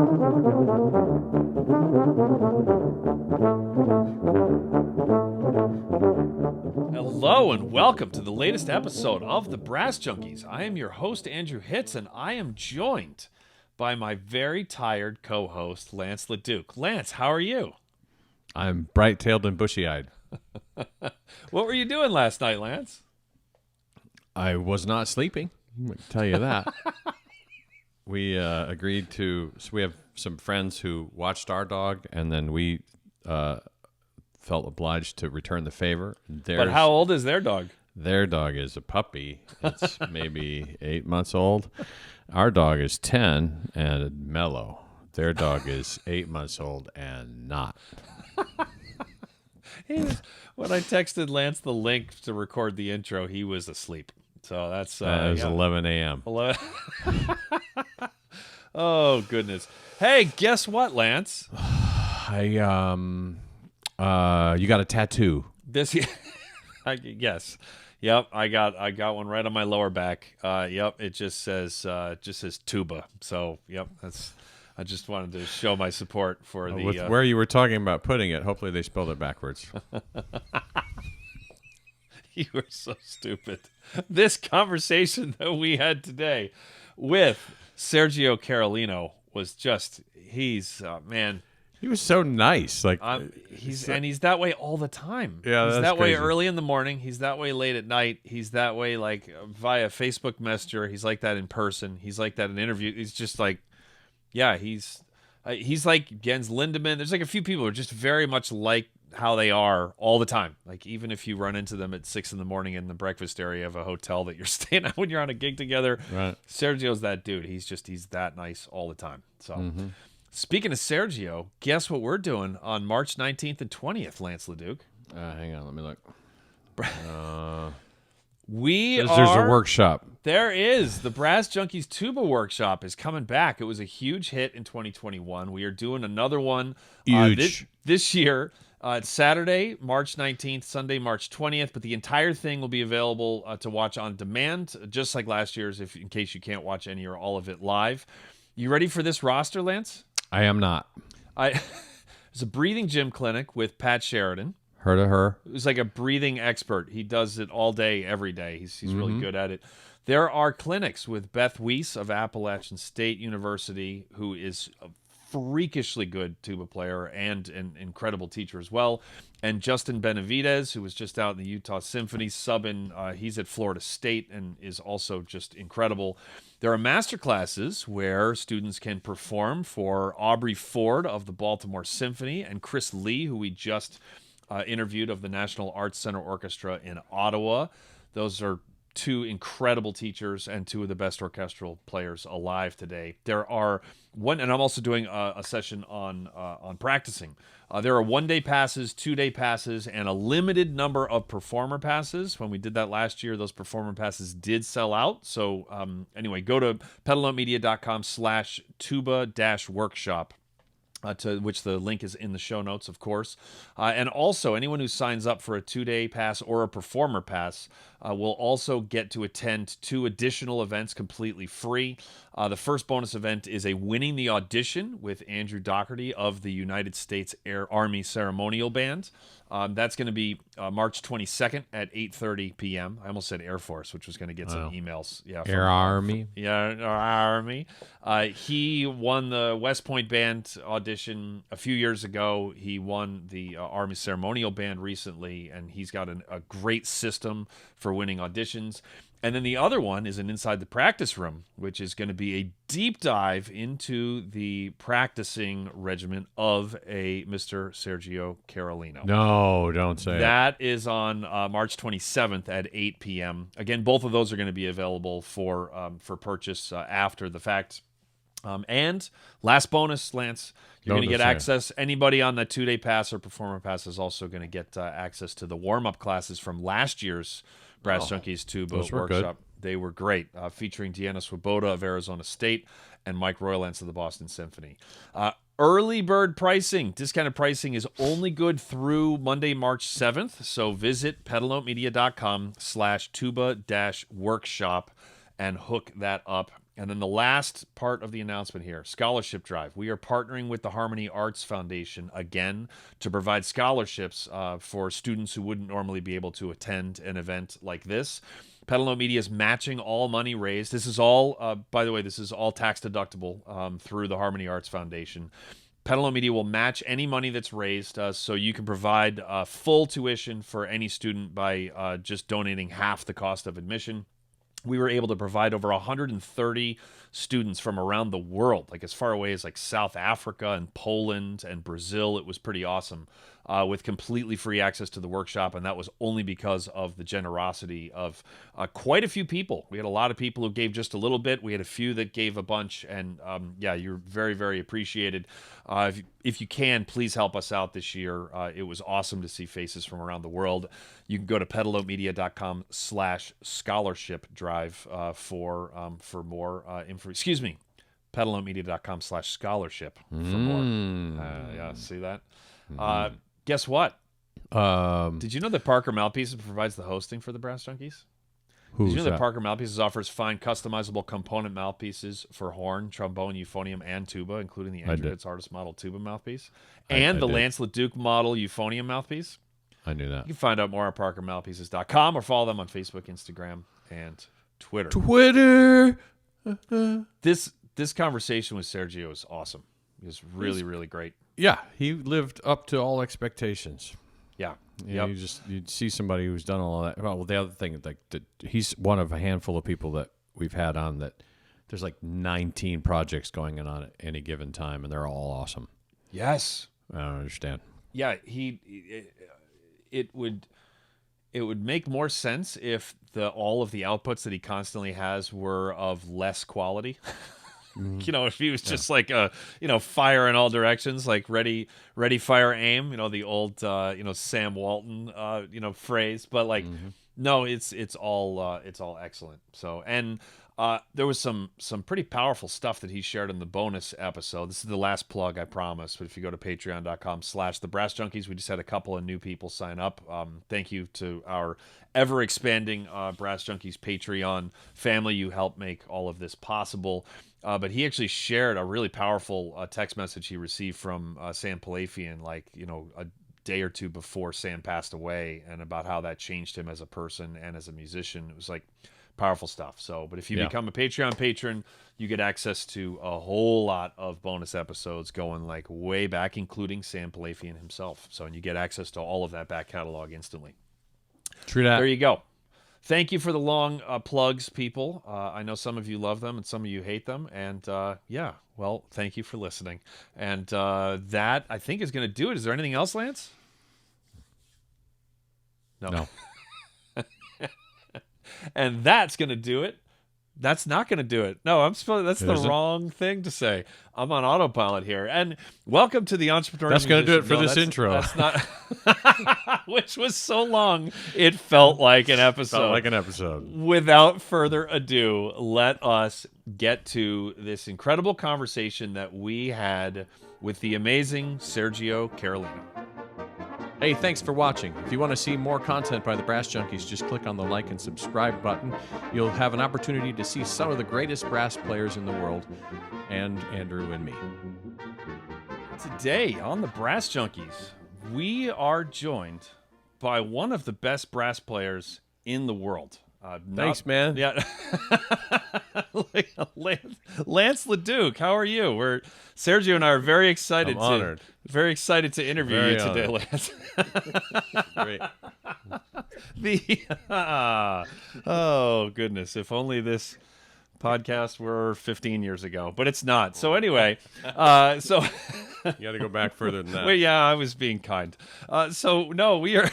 Hello and welcome to the latest episode of the Brass Junkies. I am your host, Andrew Hitz, and I am joined by my very tired co-host, Lance LaDuke. Lance, how are you? I'm bright-tailed and bushy-eyed. What were you doing last night, Lance? I was not sleeping. I'm going to tell you that. We agreed to... So we have some friends who watched our dog, and then we felt obliged to return the favor. But how old is their dog? Their dog is a puppy. It's maybe 8 months old. Our dog is 10 and mellow. Their dog is 8 months old and not. When I texted Lance the link to record the intro, he was asleep. So that's... it was 11 a.m. 11. Oh, goodness. Hey, guess what, Lance? You got a tattoo. Yes. Yep, I got one right on my lower back. Yep, it just says tuba. So, yep, I just wanted to show my support for the... With where you were talking about putting it, hopefully they spelled it backwards. You were so stupid. This conversation that we had today with Sergio Carolino was just... man... He was so nice. He's that way all the time. Yeah, he's that's that way crazy. early in the morning. He's that way late at night. He's that way via Facebook Messenger. He's like that in person. He's like that in interview. He's just like, yeah, he's like Jens Lindemann. There's like a few people who are just very much like how they are all the time. Like even if you run into them at 6 a.m. in the breakfast area of a hotel that you're staying at when you're on a gig together, right. Sergio's that dude. He's that nice all the time. So. Mm-hmm. Speaking of Sergio, guess what we're doing on March 19th and 20th, Lance LaDuke? Hang on, let me look. There's a workshop. There is. The Brass Junkies Tuba Workshop is coming back. It was a huge hit in 2021. We are doing another one this year. It's Saturday, March 19th, Sunday, March 20th, but the entire thing will be available to watch on demand, just like last year's, in case you can't watch any or all of it live. You ready for this roster, Lance? I am not. There's a breathing gym clinic with Pat Sheridan. Heard of her? Who's like a breathing expert. He does it all day, every day. He's really good at it. There are clinics with Beth Weiss of Appalachian State University, who is a freakishly good tuba player and an incredible teacher as well. And Justin Benavidez, who was just out in the Utah Symphony subbing. He's at Florida State and is also just incredible. There are master classes where students can perform for Aubrey Ford of the Baltimore Symphony and Chris Lee, who we just interviewed of the National Arts Center Orchestra in Ottawa. Those are two incredible teachers and two of the best orchestral players alive today. There are and I'm also doing a session on practicing. There are 1-day passes, 2-day passes, and a limited number of performer passes. When we did that last year, those performer passes did sell out. So anyway, go to petalnotemedia.com/tuba-workshop. To which the link is in the show notes, of course. And also, anyone who signs up for a 2-day pass or a performer pass will also get to attend 2 additional events completely free. The first bonus event is a Winning the Audition with Andrew Doherty of the United States Army Ceremonial Band. That's going to be March 22nd at 8:30 p.m. I almost said Air Force, which was going to get some emails. Yeah, Air Army. Yeah, Army. He won the West Point Band audition a few years ago. He won the Army Ceremonial Band recently, and he's got a great system for winning auditions. And then the other one is an Inside the Practice Room, which is going to be a deep dive into the practicing regimen of a Mr. Sergio Carolino. No, don't say that. That is on March 27th at 8 p.m. Again, both of those are going to be available for purchase after the fact. And last bonus, Lance, you're going to get access. Anybody on the 2-day pass or performer pass is also going to get access to the warm-up classes from last year's Brass Junkies Tuba Workshop. Good. They were great, featuring Deanna Swoboda of Arizona State and Mike Roylance of the Boston Symphony. Early bird pricing, discounted pricing is only good through Monday, March 7th. So visit petalnotemedia.com/tuba-workshop and hook that up. And then the last part of the announcement here, scholarship drive. We are partnering with the Harmony Arts Foundation again to provide scholarships for students who wouldn't normally be able to attend an event like this. Petalone Media is matching all money raised. This is all, by the way, this is all tax deductible through the Harmony Arts Foundation. Petalone Media will match any money that's raised, so you can provide full tuition for any student by just donating half the cost of admission. We were able to provide over 130 students from around the world, like as far away as like South Africa and Poland and Brazil. It was pretty awesome, with completely free access to the workshop, and that was only because of the generosity of quite a few people. We had a lot of people who gave just a little bit. We had a few that gave a bunch, and yeah, you're very, very appreciated. If you can, please help us out this year. It was awesome to see faces from around the world. You can go to petalomedia.com/scholarship drive for more info. Excuse me, petalomedia.com/scholarship for more. Yeah, see that? Guess what? Did you know that Parker Mouthpieces provides the hosting for the Brass Junkies? Did you know that Parker Mouthpieces offers fine customizable component mouthpieces for horn, trombone, euphonium, and tuba, including the Andrew Artist Model tuba mouthpiece and the Lance LaDuke Model euphonium mouthpiece? I knew that. You can find out more at parkermouthpieces.com or follow them on Facebook, Instagram, and Twitter. This conversation with Sergio is awesome. It was really, really great. Yeah, he lived up to all expectations. Yeah. Yeah, you'd see somebody who's done all that. Well, the other thing, like he's one of a handful of people that we've had on that. There's like 19 projects going on at any given time, and they're all awesome. Yes, I don't understand. Yeah, it would make more sense if all of the outputs that he constantly has were of less quality. You know, if he was just like fire in all directions, like ready, fire, aim. You know, the old Sam Walton phrase. But like, no, it's all excellent. So and there was some pretty powerful stuff that he shared in the bonus episode. This is the last plug, I promise. But if you go to patreon.com/the Brass Junkies, we just had a couple of new people sign up. Thank you to our ever expanding Brass Junkies Patreon family. You help make all of this possible. But he actually shared a really powerful text message he received from Sam Palafian, like, a day or two before Sam passed away, and about how that changed him as a person and as a musician. It was like powerful stuff. So, but if you become a Patreon patron, you get access to a whole lot of bonus episodes going like way back, including Sam Palafian himself. So, and you get access to all of that back catalog instantly. True that. There you go. Thank you for the long plugs, people. I know some of you love them and some of you hate them. And well, thank you for listening. And that, I think, is going to do it. Is there anything else, Lance? No. And that's going to do it. That's not going to do it. No, that's the wrong thing to say. I'm on autopilot here. And welcome to the Entrepreneur. That's going to do it for this intro. That's not, which was so long, it felt like an episode. Without further ado, let us get to this incredible conversation that we had with the amazing Sergio Carolino. Hey, thanks for watching. If you want to see more content by the Brass Junkies, just click on the like and subscribe button. You'll have an opportunity to see some of the greatest brass players in the world, and Andrew and me. Today on the Brass Junkies, we are joined by one of the best brass players in the world. Thanks, man. Yeah. Lance LaDuke, how are you? Sergio and I are very excited. I'm honored. Very excited to interview Very you today, honored. Great. Oh goodness! If only this podcast were 15 years ago, but it's not. So anyway, you got to go back further than that. Well, yeah, I was being kind. So no, we are.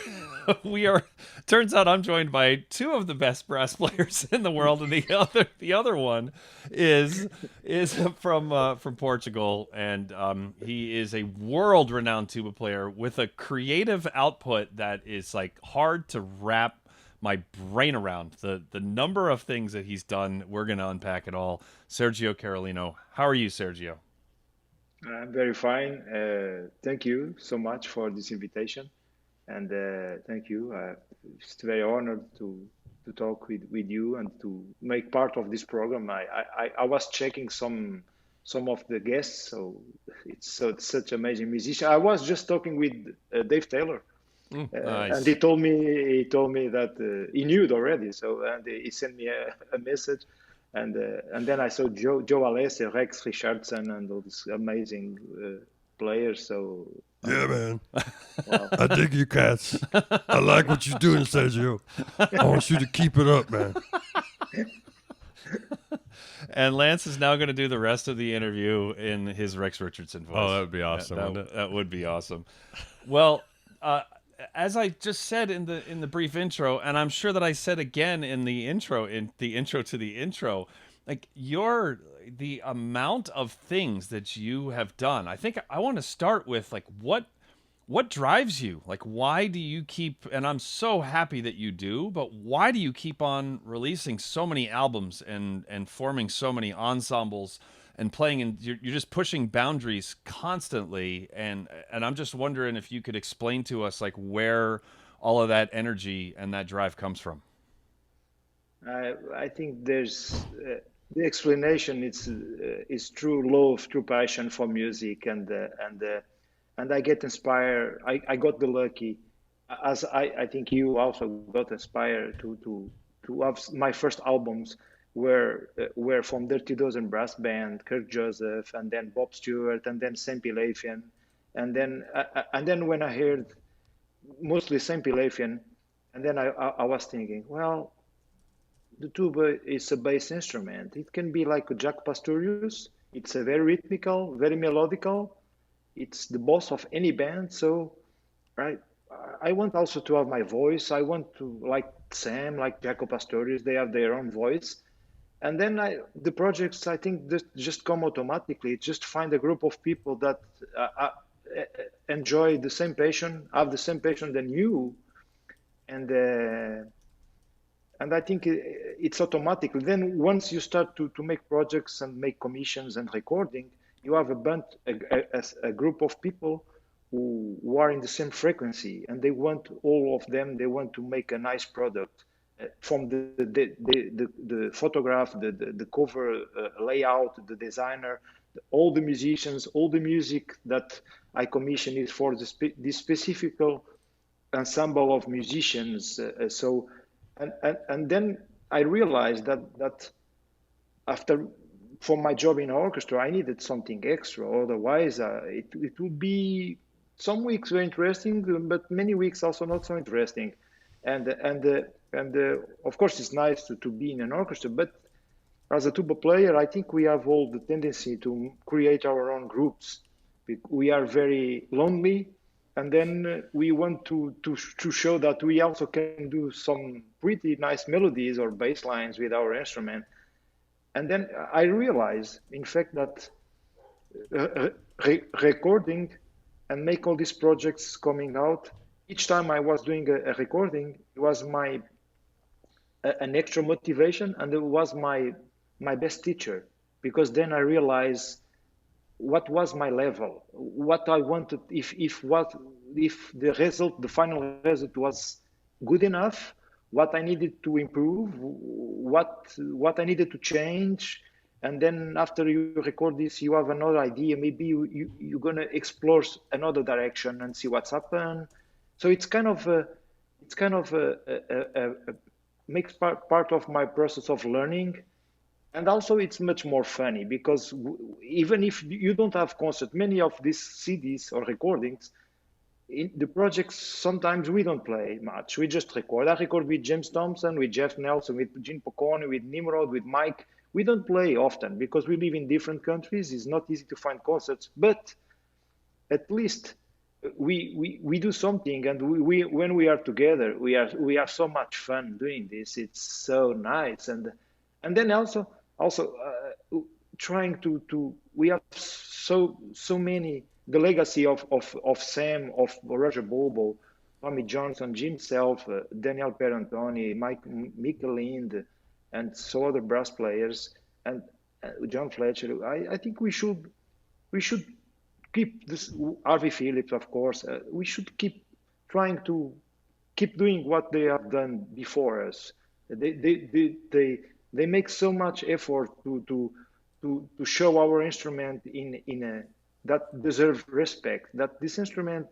We are. Turns out I'm joined by two of the best brass players in the world, and the other one is from Portugal, and he is a world-renowned tuba player with a creative output that is like hard to wrap my brain around. The number of things that he's done. We're going to unpack it all. Sergio Carolino, how are you, Sergio? I'm very fine. Thank you so much for this invitation. And thank you. It's very honored to talk with you and to make part of this program. I was checking some of the guests, so it's such amazing musician. I was just talking with Dave Taylor, and Nice. he told me that he knew it already. So and he sent me a message, and then I saw Joe Alessi, Rex Richardson, and all these amazing players. So Yeah, man. wow. I dig you cats. I like what you're doing, Sergio. I want you to keep it up, man. And Lance is now going to do the rest of the interview in his Rex Richardson voice. Oh, that would be awesome, That, wouldn't it? that would be awesome. Well, as I just said in the brief intro, and I'm sure that I said again in the intro to the intro, like the amount of things that you have done. I think I want to start with like what drives you? Like, why do you keep, and I'm so happy that you do, but why do you keep on releasing so many albums and forming so many ensembles and playing, and you're just pushing boundaries constantly, and I'm just wondering if you could explain to us like where all of that energy and that drive comes from. I think there's the explanation. It's true love, true passion for music, and I get inspired. I got the lucky, as I think you also got inspired to have my first albums were from Dirty Dozen Brass Band, Kirk Joseph, and then Bob Stewart, and then Sam Pilafian, and then when I heard mostly Sam Pilafian, and then I was thinking, well, the tuba is a bass instrument. It can be like a Jack Pastorius. It's a very rhythmical, very melodical. It's the boss of any band. So I I want also to have my voice. I want to like Sam, like Jaco Pastorius. They have their own voice. And then the projects, I think, just come automatically. Just find a group of people that enjoy the same passion, have the same passion than you, and I think it's automatic. Then once you start to make projects and make commissions and recording, you have a group of people who are in the same frequency, and they want all of them. They want to make a nice product from the photograph, the cover layout, the designer, all the musicians, all the music that I commission is for this specific ensemble of musicians. And then I realized that after for my job in orchestra, I needed something extra. Otherwise, it would be some weeks very interesting, but many weeks also not so interesting. And of course, it's nice to be in an orchestra, but as a tuba player, I think we have all the tendency to create our own groups. We are very lonely, and then we want to show that we also can do some pretty nice melodies or bass lines with our instrument. And then I realized, in fact, that recording and make all these projects coming out, each time I was doing a recording, it was an extra motivation, and it was my best teacher, because then I realized what was my level, what I wanted, if the result, the final result was good enough, what I needed to improve, what I needed to change. And then after you record this, you have another idea. Maybe you're gonna explore another direction and see what's happened. So it's kind of makes part of my process of learning. And also it's much more funny, because even if you don't have concert, many of these CDs or recordings, in the projects, sometimes we don't play much. We just record. I record with James Thompson, with Jeff Nelson, with Gene Poccone, with Nimrod, with Mike. We don't play often because we live in different countries. It's not easy to find concerts, but at least we do something, and we when we are together, we have so much fun doing this. It's so nice, and then also trying to we have so many, the legacy of Sam, of Roger Bobo, Tommy Johnson, Jim Self, Daniel Perantoni, Michael Lind, and so other brass players, and John Fletcher. I think we should keep this. Harvey Phillips, of course. We should keep trying to keep doing what they have done before us. They make so much effort to show our instrument in a that deserve respect. That this instrument,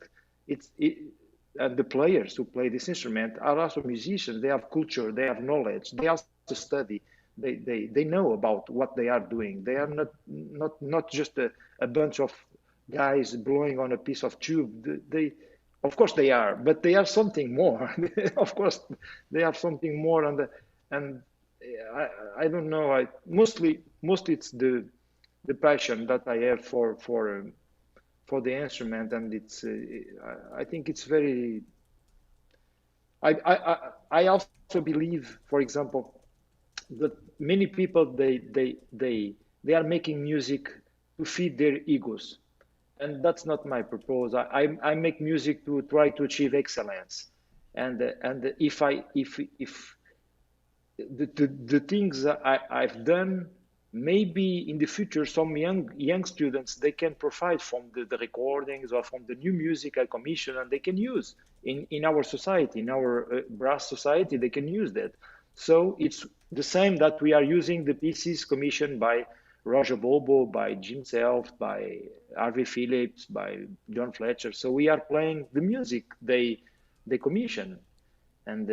the players who play this instrument are also musicians. They have culture, they have knowledge, they also study. They know about what they are doing. They are not just a bunch of guys blowing on a piece of tube. Of course they are, but they are something more. Of course they have something more, and I don't know. Mostly it's the passion that I have for the instrument, and it's I think it's very. I also believe, for example, that many people they are making music to feed their egos, and that's not my purpose. I make music to try to achieve excellence, and if the things that I've done, maybe in the future some young students, they can provide from the recordings or from the new music I commission, and they can use in our society, in our brass society, they can use that. So it's the same that we are using the pieces commissioned by Roger Bobo, by Jim Self, by Harvey Phillips, by John Fletcher. So we are playing the music they commission, and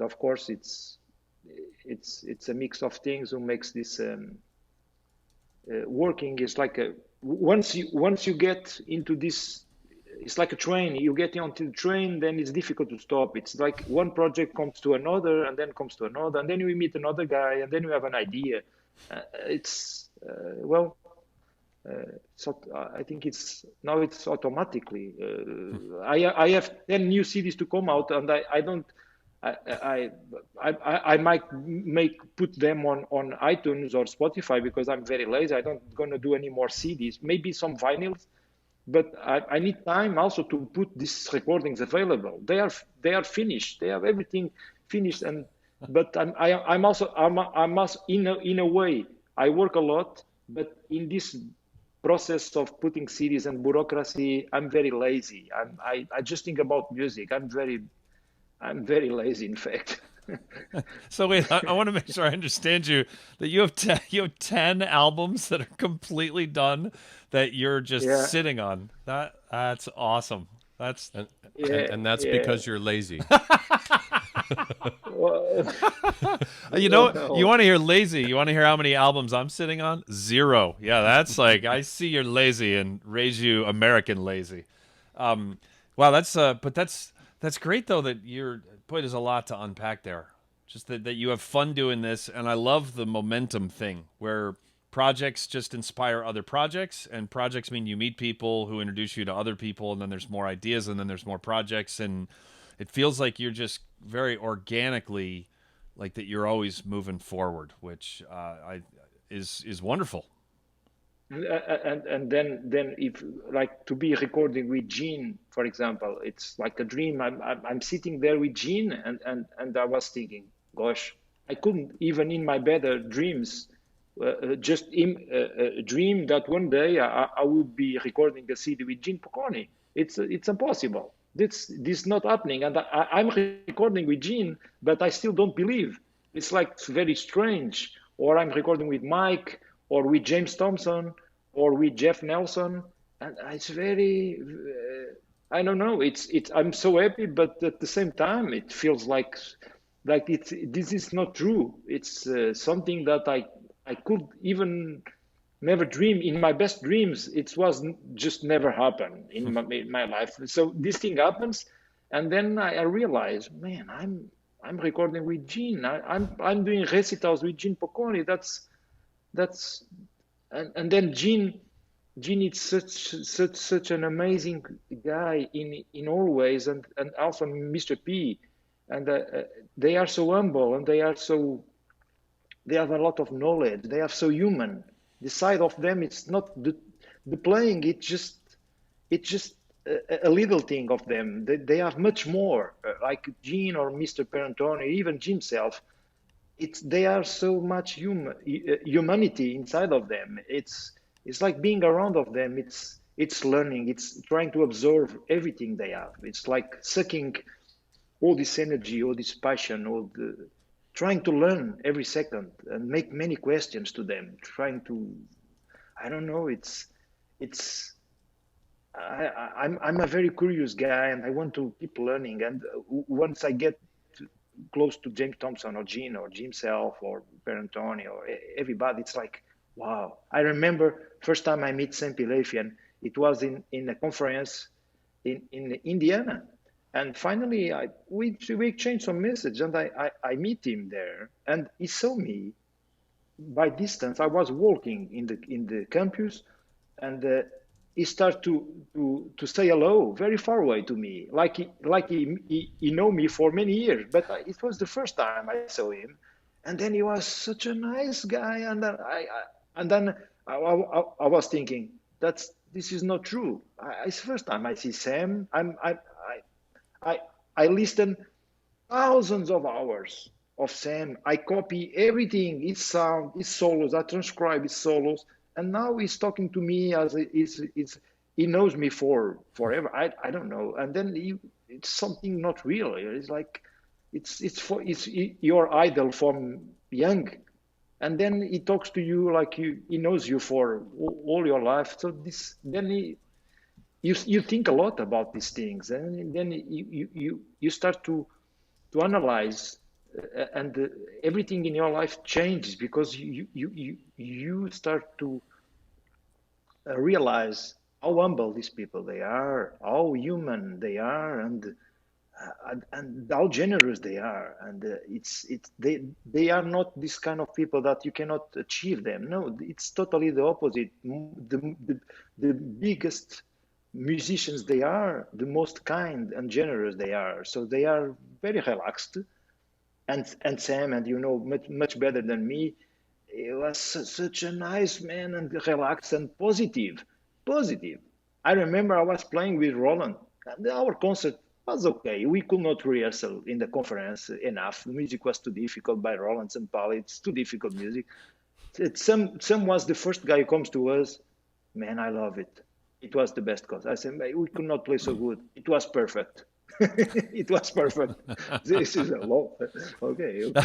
of course it's a mix of things who makes this working. Is like once you get into this, it's like a train. You get onto the train, then it's difficult to stop. It's like one project comes to another, and then comes to another, and then you meet another guy, and then you have an idea. So I think it's automatically. I have 10 new CDs to come out, and I don't. I might put them on iTunes or Spotify because I'm very lazy. I don't gonna do any more CDs. Maybe some vinyls, but I need time also to put these recordings available. They are finished. They have everything finished, but I'm also in a way I work a lot, but in this process of putting CDs and bureaucracy, I'm very lazy. I just think about music. I'm very lazy, in fact. So wait, I want to make sure I understand you. That you have 10 albums that are completely done that you're just sitting on. That's awesome. That's because you're lazy. You know, you want to hear lazy. You want to hear how many albums I'm sitting on? 0. Yeah, that's like, I see you're lazy and raise you American lazy. Wow, that's great though that boy, there's a lot to unpack there. Just that you have fun doing this, and I love the momentum thing where projects just inspire other projects, and projects mean you meet people who introduce you to other people, and then there's more ideas, and then there's more projects, and it feels like you're just very organically, like that you're always moving forward, which is wonderful. And then if like to be recording with Gene, for example, it's like a dream. I'm sitting there with Gene, and I was thinking, gosh, I couldn't even in my better dreams just dream that one day I would be recording a CD with Gene Pocconi. It's impossible. This not happening, and I'm recording with Gene, but I still don't believe. It's like very strange. Or I'm recording with Mike, or with James Thompson, or with Jeff Nelson, and it's very. I don't know. It's. I'm so happy, but at the same time, it feels like this is not true. It's something that I could even never dream in my best dreams. It was just never happened in my life. So this thing happens, and then I realize, man, I'm recording with Gene. I'm doing recitals with Gene Pocconi. That's and then Gene is such an amazing guy in all ways, and also Mr. P, and they are so humble, and they have a lot of knowledge. They are so human. The side of them, it's not the playing. It's just a little thing of them. They have much more, like Gene or Mr. Perantoni, even Jim self. They are so much humanity inside of them. It's like being around of them. It's learning. It's trying to absorb everything they have. It's like sucking all this energy, all this passion, trying to learn every second and make many questions to them, trying to, I don't know, it's I'm a very curious guy, and I want to keep learning. And once I get close to James Thompson or Gene or Jim Self or Perantoni or everybody, it's like, wow. I remember first time I meet Sam Pilafian, it was in a conference in Indiana. And finally, we exchanged some message, and I meet him there, and he saw me by distance. I was walking in the campus, and he started to say hello very far away to me, like he know me for many years. But it was the first time I saw him, and then he was such a nice guy, and then I was thinking this is not true. It's the first time I see Sam. I listen thousands of hours of Sam. I copy everything, his sound, his solos. I transcribe his solos, and now he's talking to me as he knows me forever. I don't know. And then it's something not real. It's like it's your idol from young, and then he talks to you like he knows you for all your life. So you think a lot about these things, and then you start to analyze, and everything in your life changes because you start to realize how humble these people they are, how human they are, and how generous they are. And they are not this kind of people that you cannot achieve them. No, it's totally the opposite. The biggest musicians they are, the most kind and generous they are. So they are very relaxed. And Sam, and you know much better than me, he was such a nice man, and relaxed and positive. I remember I was playing with Roland, and our concert was okay. We could not rehearsal in the conference enough. The music was too difficult by Roland and Paul. It's too difficult music. Sam was the first guy who comes to us. Man, I love it. It was the best concert. I said, we could not play so good. It was perfect. It was perfect. This is a law. Okay. What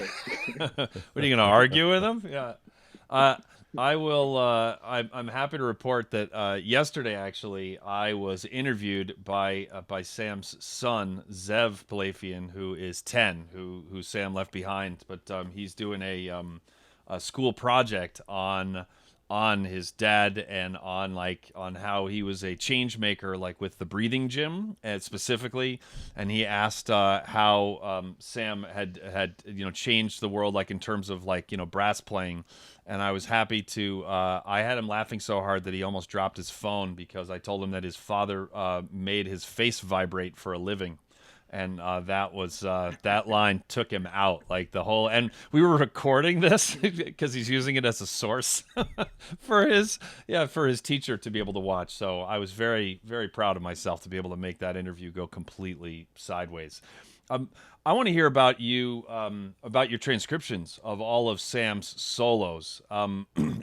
are you going to argue with him? Yeah. I will. I'm happy to report that yesterday, actually, I was interviewed by Sam's son, Zev Pilafian, who is 10, who Sam left behind, but he's doing a school project on his dad and on how he was a change maker, like with the breathing gym specifically. And he asked how Sam had changed the world, like in terms of brass playing. And I was happy to I had him laughing so hard that he almost dropped his phone, because I told him that his father made his face vibrate for a living. And that line took him out, like the whole. And we were recording this because he's using it as a source for his teacher to be able to watch. So I was very, very proud of myself to be able to make that interview go completely sideways. I want to hear about you, about your transcriptions of all of Sam's solos.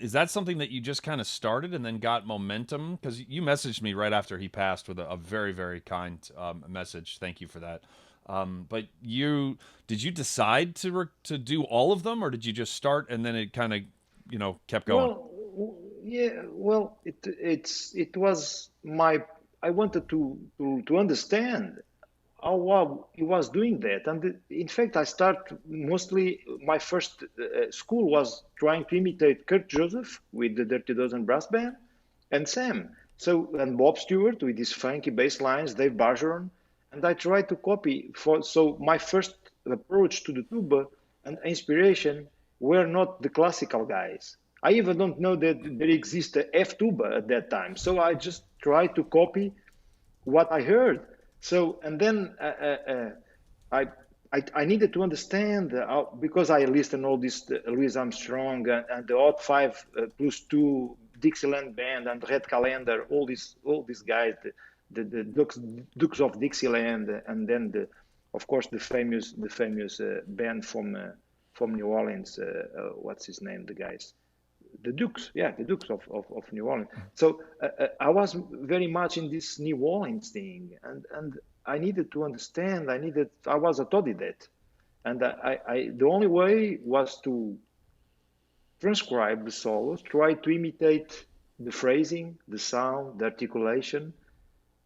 Is that something that you just kind of started and then got momentum? Because you messaged me right after he passed with a very, very kind message. Thank you for that. But did you decide to do all of them, or did you just start and then it kind of kept going? Well, yeah. Well, it was I wanted to understand how he was doing that. And in fact, I mostly, my first school was trying to imitate Kurt Joseph with the Dirty Dozen Brass Band, and Sam. And Bob Stewart with his funky bass lines, Dave Bargeron. And I tried to copy. So my first approach to the tuba and inspiration were not the classical guys. I even don't know that there exists a F tuba at that time. So I just tried to copy what I heard. So, and then I needed to understand because I listened all this Louis Armstrong and the Odd 5 plus 2 Dixieland Band and Red Calendar, all these guys, the Dukes of Dixieland, and then of course the famous band from New Orleans. What's his name? The guys. The Dukes, the Dukes of New Orleans. So I was very much in this New Orleans thing, and I needed to understand. I was autodidact, And the only way was to transcribe the solos, try to imitate the phrasing, the sound, the articulation,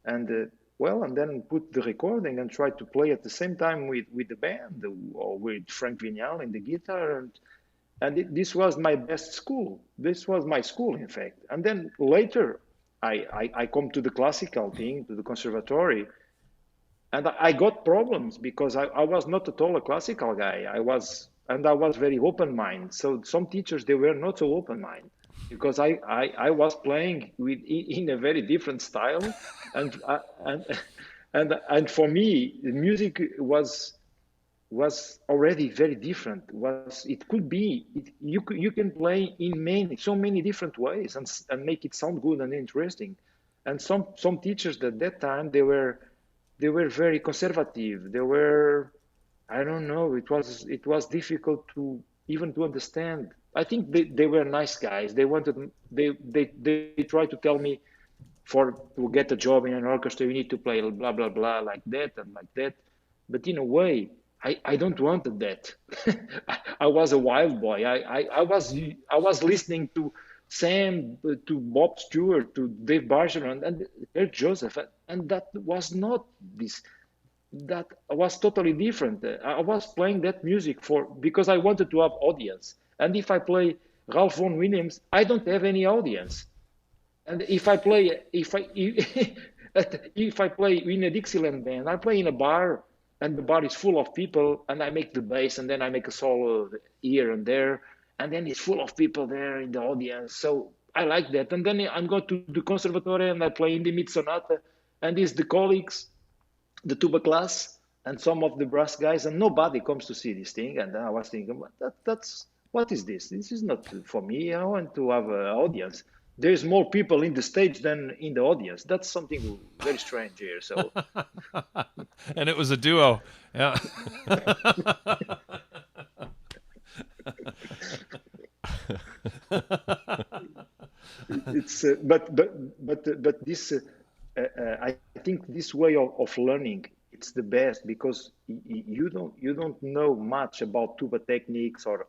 and and then put the recording and try to play at the same time with the band or with Frank Vignal in the guitar. This was my best school. This was my school, in fact. And then later, I come to the classical thing, to the conservatory, and I got problems because I was not at all a classical guy. I was very open-minded. So some teachers, they were not so open-minded because I was playing in a very different style, and for me, the music was already very different. You can play in so many different ways and make it sound good and interesting. And some teachers at that time, they were very conservative. They were, I don't know, it was difficult to understand. I think they were nice guys. They tried to tell me, to get a job in an orchestra, you need to play blah blah blah like that and like that. But in a way, I don't wanted that. I was a wild boy. I was listening to Sam, to Bob Stewart, to Dave Bergeron, and Eric Joseph, and that was not this. That was totally different. I was playing that music because I wanted to have audience. And if I play Ralph Vaughan Williams, I don't have any audience. And if I play in a Dixieland band, I play in a bar, and the bar is full of people, and I make the bass, and then I make a solo here and there, and then it's full of people there in the audience. So I like that. And then I'm going to the conservatory, and I play in the mid sonata, and it's the colleagues, the tuba class, and some of the brass guys, and nobody comes to see this thing. And then I was thinking, what is this? This is not for me. I want to have an audience. There's more people in the stage than in the audience. That's something very strange here. So, and it was a duo. Yeah. It's but this I think this way of learning, it's the best because you don't know much about tuba techniques or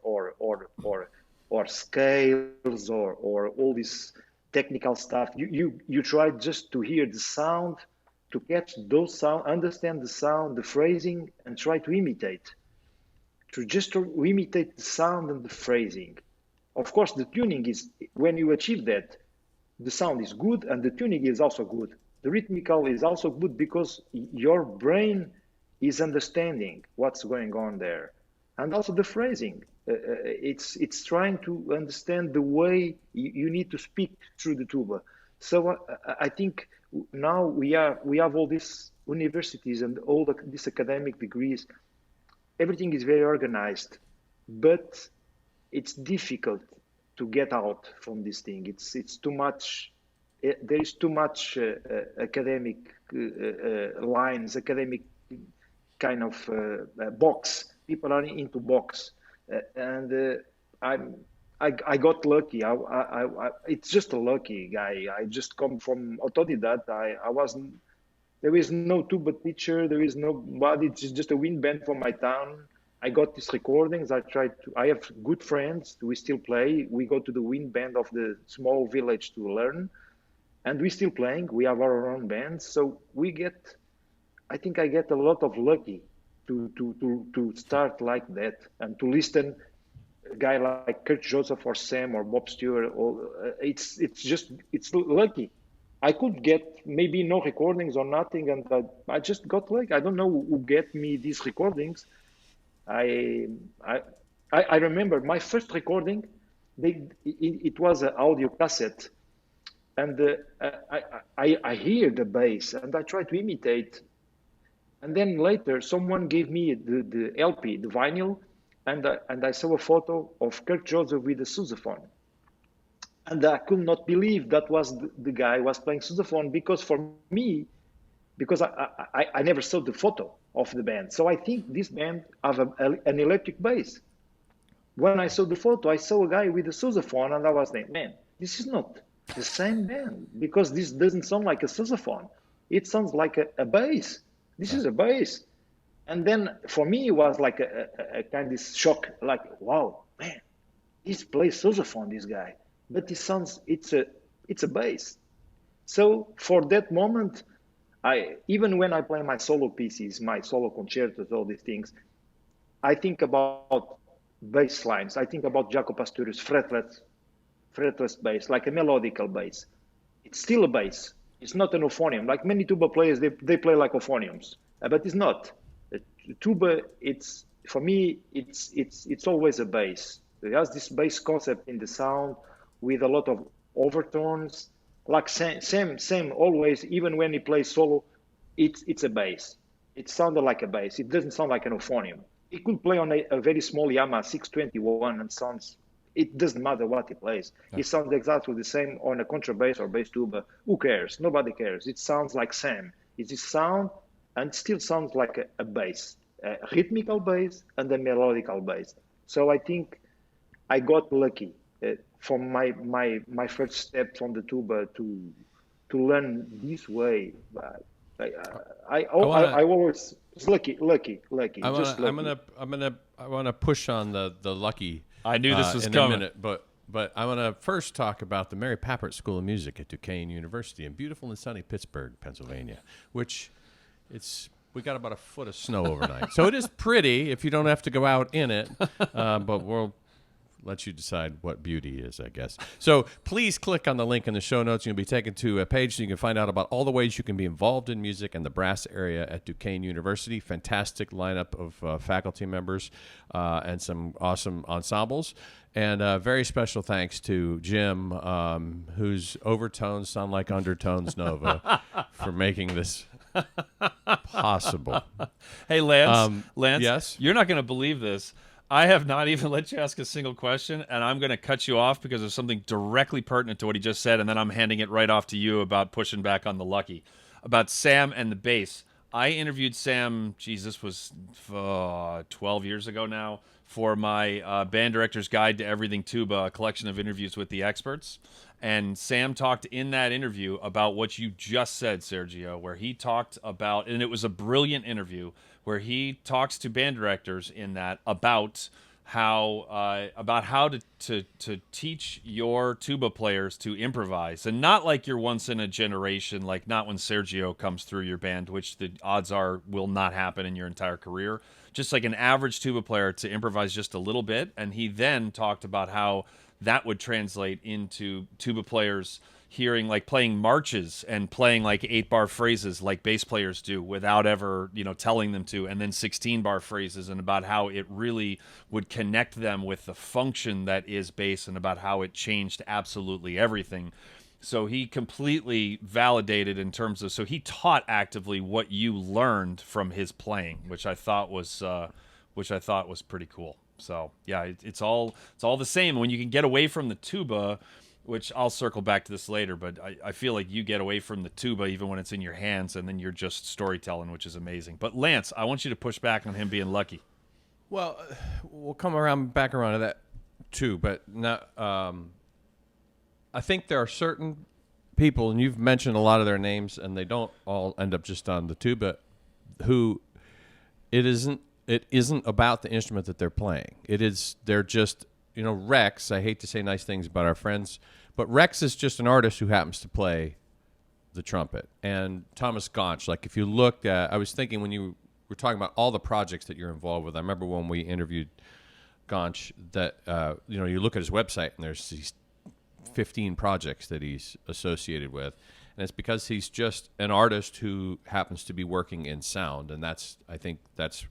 scales or all this technical stuff. You try just to hear the sound, to catch those sound, understand the sound, the phrasing, and try to imitate. To imitate the sound and the phrasing. Of course, the tuning is, when you achieve that, the sound is good and the tuning is also good. The rhythmical is also good because your brain is understanding what's going on there. And also the phrasing. It's trying to understand the way you need to speak through the tuba. So I think now we have all these universities and all these academic degrees. Everything is very organized, but it's difficult to get out from this thing. It's too much. There is too much academic lines, academic kind of box. People are into box, and I got lucky. It's just a lucky guy. I just come from autodidact. I wasn't. There is no tuba teacher. There is nobody. It's just a wind band from my town. I got these recordings. I have good friends. We still play. We go to the wind band of the small village to learn, and we still playing. We have our own bands. So I think I get a lot of lucky to start like that and to listen a guy like Kurt Joseph or Sam or Bob Stewart. It's lucky. I could get maybe no recordings or nothing, and I just got lucky. I don't know who get me these recordings. I remember my first recording. It was an audio cassette, and I hear the bass and I try to imitate. And then later, someone gave me the LP, the vinyl, and I saw a photo of Kurt Joseph with the sousaphone. And I could not believe that was the guy who was playing sousaphone, because for me, because I never saw the photo of the band. So I think this band have an electric bass. When I saw the photo, I saw a guy with a sousaphone, and I was like, man, this is not the same band, because this doesn't sound like a sousaphone. It sounds like a bass. This is a bass. And then for me, it was like a kind of shock, like, wow, man, he plays sousaphone, this guy. But it sounds, it's a bass. So for that moment, even when I play my solo pieces, my solo concertos, all these things, I think about bass lines. I think about Jaco Pastorius' fretless bass, like a melodical bass. It's still a bass. It's not an euphonium. Like many tuba players, they play like euphoniums, but it's not. Tuba, it's for me, it's always a bass. It has this bass concept in the sound with a lot of overtones. Like Sam always, even when he plays solo, it's a bass. It sounded like a bass. It doesn't sound like an euphonium. He could play on a very small Yamaha 621 and sounds. It doesn't matter what he plays. Yeah. It sounds exactly the same on a contrabass or bass tuba. Who cares? Nobody cares. It sounds like Sam. It's his sound and still sounds like a bass, a rhythmical bass and a melodical bass. So I think I got lucky from my first steps on the tuba to learn this way. I always was lucky. I want to push on the lucky. I knew this was in coming. a minute, but I want to first talk about the Mary Papert School of Music at Duquesne University in beautiful and sunny Pittsburgh, Pennsylvania, which we got about a foot of snow overnight. So it is pretty if you don't have to go out in it, but we'll let you decide what beauty is, I guess. So please click on the link in the show notes. You'll be taken to a page so you can find out about all the ways you can be involved in music and the brass area at Duquesne University. Fantastic lineup of faculty members and some awesome ensembles. And very special thanks to Jim, whose overtones sound like undertones Nova, for making this possible. Hey, Lance. Yes? You're not going to believe this. I have not even let you ask a single question, and I'm going to cut you off because of something directly pertinent to what he just said, and then I'm handing it right off to you about pushing back on the lucky. About Sam and the bass. I interviewed Sam, this was 12 years ago now, for my Band Director's Guide to Everything Tuba, a collection of interviews with the experts. And Sam talked in that interview about what you just said, Sergio, where he talked about, and it was a brilliant interview, where he talks to band directors in that about how to teach your tuba players to improvise, and not like you're once in a generation, like not when Sergio comes through your band, which the odds are will not happen in your entire career. Just like an average tuba player to improvise just a little bit, and he then talked about how that would translate into tuba players hearing, like playing marches and playing like 8-bar phrases like bass players do without ever, telling them to, and then 16-bar phrases, and about how it really would connect them with the function that is bass, and about how it changed absolutely everything. So he completely validated in terms of, so he taught actively what you learned from his playing, which I thought was pretty cool. So yeah, it's all the same. When you can get away from the tuba, which I'll circle back to this later, but I feel like you get away from the tuba even when it's in your hands, and then you're just storytelling, which is amazing. But Lance, I want you to push back on him being lucky. Well, we'll come back around to that too, but not. I think there are certain people, and you've mentioned a lot of their names, and they don't all end up just on the tuba, who it isn't about the instrument that they're playing. They're just, Rex, I hate to say nice things about our friends, but Rex is just an artist who happens to play the trumpet. And Thomas Gaunch, like if you looked at, I was thinking when you were talking about all the projects that you're involved with, I remember when we interviewed Gaunch that, you look at his website and there's these 15 projects that he's associated with. And it's because he's just an artist who happens to be working in sound. And I think that's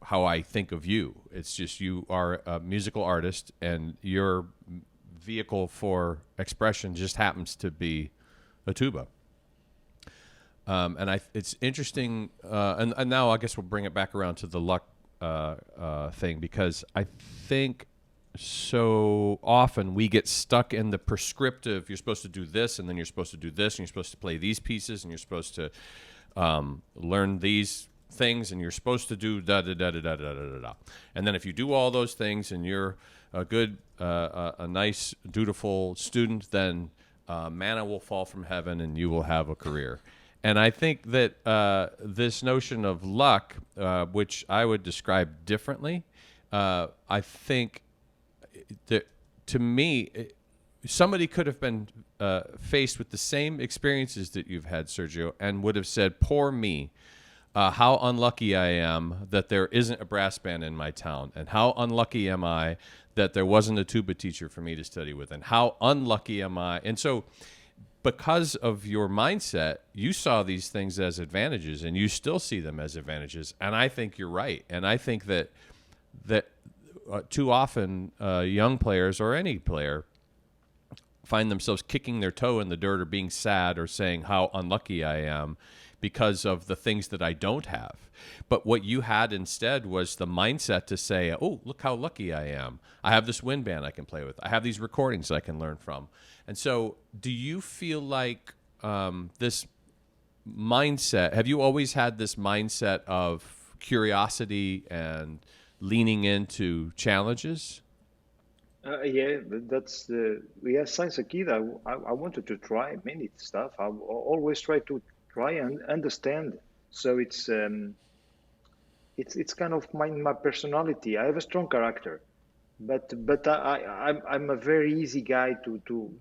how I think of you. It's just you are a musical artist, and your vehicle for expression just happens to be a tuba. And it's interesting, and now I guess we'll bring it back around to the luck thing, because I think so often we get stuck in the prescriptive, you're supposed to do this, and then you're supposed to do this, and you're supposed to play these pieces, and you're supposed to learn these things, and you're supposed to do da da da da da da da da. And then if you do all those things and you're a good, a nice, dutiful student, then manna will fall from heaven and you will have a career. And I think that this notion of luck, which I would describe differently, I think that to me, somebody could have been faced with the same experiences that you've had, Sergio, and would have said, poor me. How unlucky I am that there isn't a brass band in my town, and how unlucky am I that there wasn't a tuba teacher for me to study with, and how unlucky am I. And so because of your mindset, you saw these things as advantages, and you still see them as advantages. And I think you're right. And I think that too often young players or any player find themselves kicking their toe in the dirt or being sad or saying how unlucky I am because of the things that I don't have. But what you had instead was the mindset to say, oh, look how lucky I am. I have this wind band I can play with. I have these recordings I can learn from. And so do you feel like this mindset, have you always had this mindset of curiosity and leaning into challenges? Since a kid, I wanted to try many stuff. I always try to try and understand. So it's kind of my personality. I have a strong character, but I'm a very easy guy to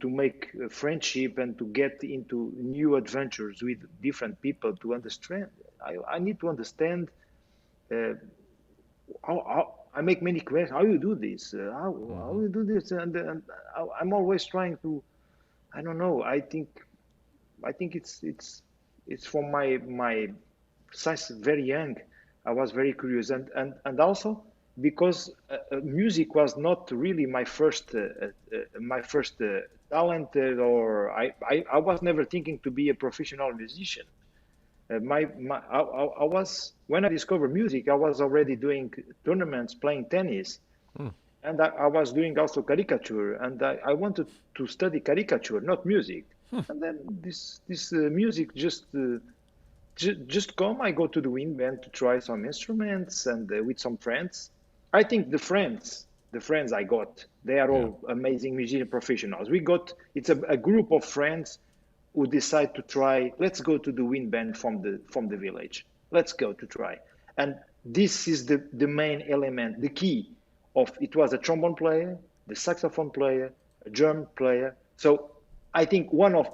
make a friendship and to get into new adventures with different people to understand. I need to understand how I make many questions. How you do this? How you do this? And I'm always trying to. I don't know. I think it's from my since very young. I was very curious, and also because music was not really my first talent, or I was never thinking to be a professional musician. I was, when I discovered music, I was already doing tournaments, playing tennis, and I was doing also caricature, and I wanted to study caricature, not music. And then this music just come. I go to the wind band to try some instruments and with some friends. I think the friends I got, they are all amazing musician professionals. It's a group of friends who decide to try. Let's go to the wind band from the village. Let's go to try. And this is the main element, the key of it. Was a trombone player, the saxophone player, a drum player. So I think one of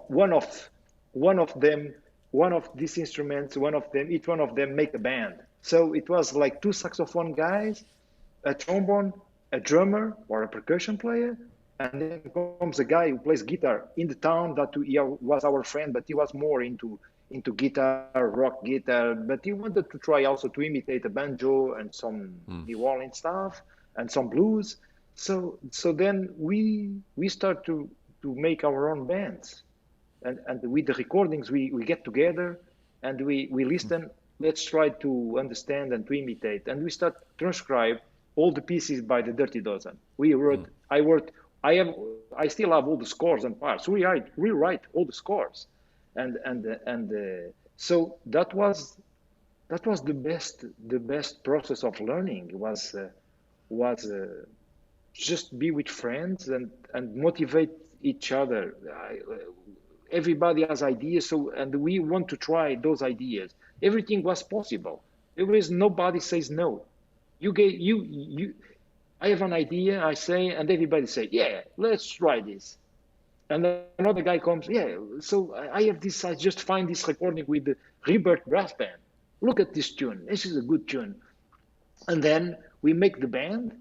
these instruments, each one of them make a band. So it was like two saxophone guys, a trombone, a drummer or a percussion player, and then comes a guy who plays guitar in the town that was our friend, but he was more into guitar, rock guitar, but he wanted to try also to imitate a banjo and some New Orleans stuff and some blues. So then we start to make our own bands, and with the recordings we get together and we listen. Let's try to understand and to imitate, and we start transcribe all the pieces by the Dirty Dozen. We wrote. I still have all the scores and parts. We write all the scores, and so that was the best process of learning. Was just be with friends and motivate each other. Everybody has ideas, and we want to try those ideas. Everything was possible. Nobody says no. I have an idea, I say, and everybody say, yeah, let's try this. And then another guy comes, yeah, so I have this, I just find this recording with the Rebirth Brass Band. Look at this tune. This is a good tune. And then we make the band,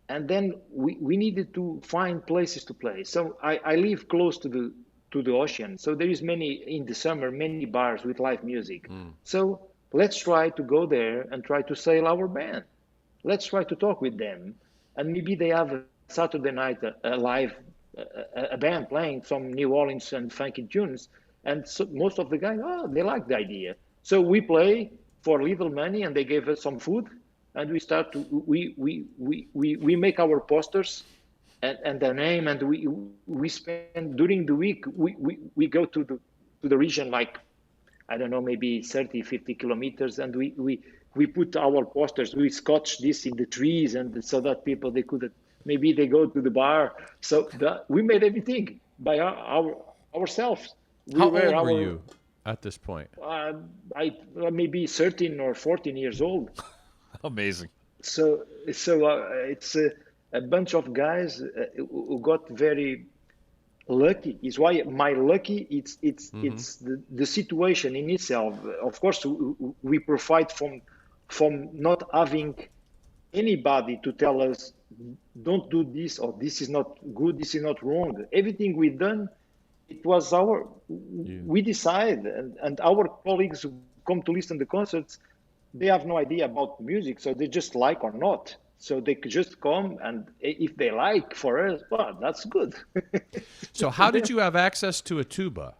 and then we needed to find places to play. So I live close to the ocean. So there is in the summer, many bars with live music. So let's try to go there and try to sell our band. Let's try to talk with them. And maybe they have a Saturday night a band playing some New Orleans and funky tunes. And so most of the guys, they like the idea. So we play for little money, and they gave us some food. And we start to we make our posters and the name, and we spend during the week. We go to the region, like, I don't know, maybe 30, 50 kilometers, and we put our posters. We scotch this in the trees, and so that people they go to the bar. So we made everything by ourselves. How old were you? at this point? I maybe 13 or 14 years old. Amazing. So it's a bunch of guys who got very lucky. Is why my lucky. It's the situation in itself. Of course, we profit from not having anybody to tell us don't do this or this is not good, this is not wrong. Everything we done, it was we decide, and our colleagues who come to listen to concerts, they have no idea about music, so they just like or not. So they could just come, and if they like for us, well, that's good. So how did you have access to a tuba?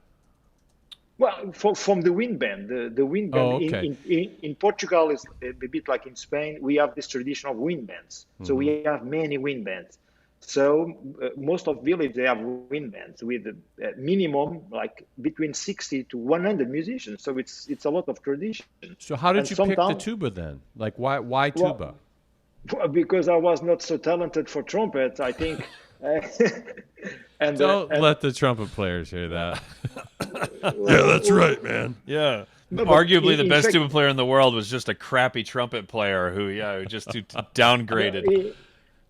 Well, from the wind band, the wind band in Portugal is a bit like in Spain. We have this tradition of wind bands, so we have many wind bands. So most of village they have wind bands with a minimum like between 60 to 100 musicians. So it's a lot of tradition. So how did you pick the tuba then? Like why tuba? Well, because I was not so talented for trumpet, I think. And don't let the trumpet players hear that. Yeah, that's right, man. Yeah. But Arguably, the in best fact, tuba player in the world was just a crappy trumpet player who just downgraded.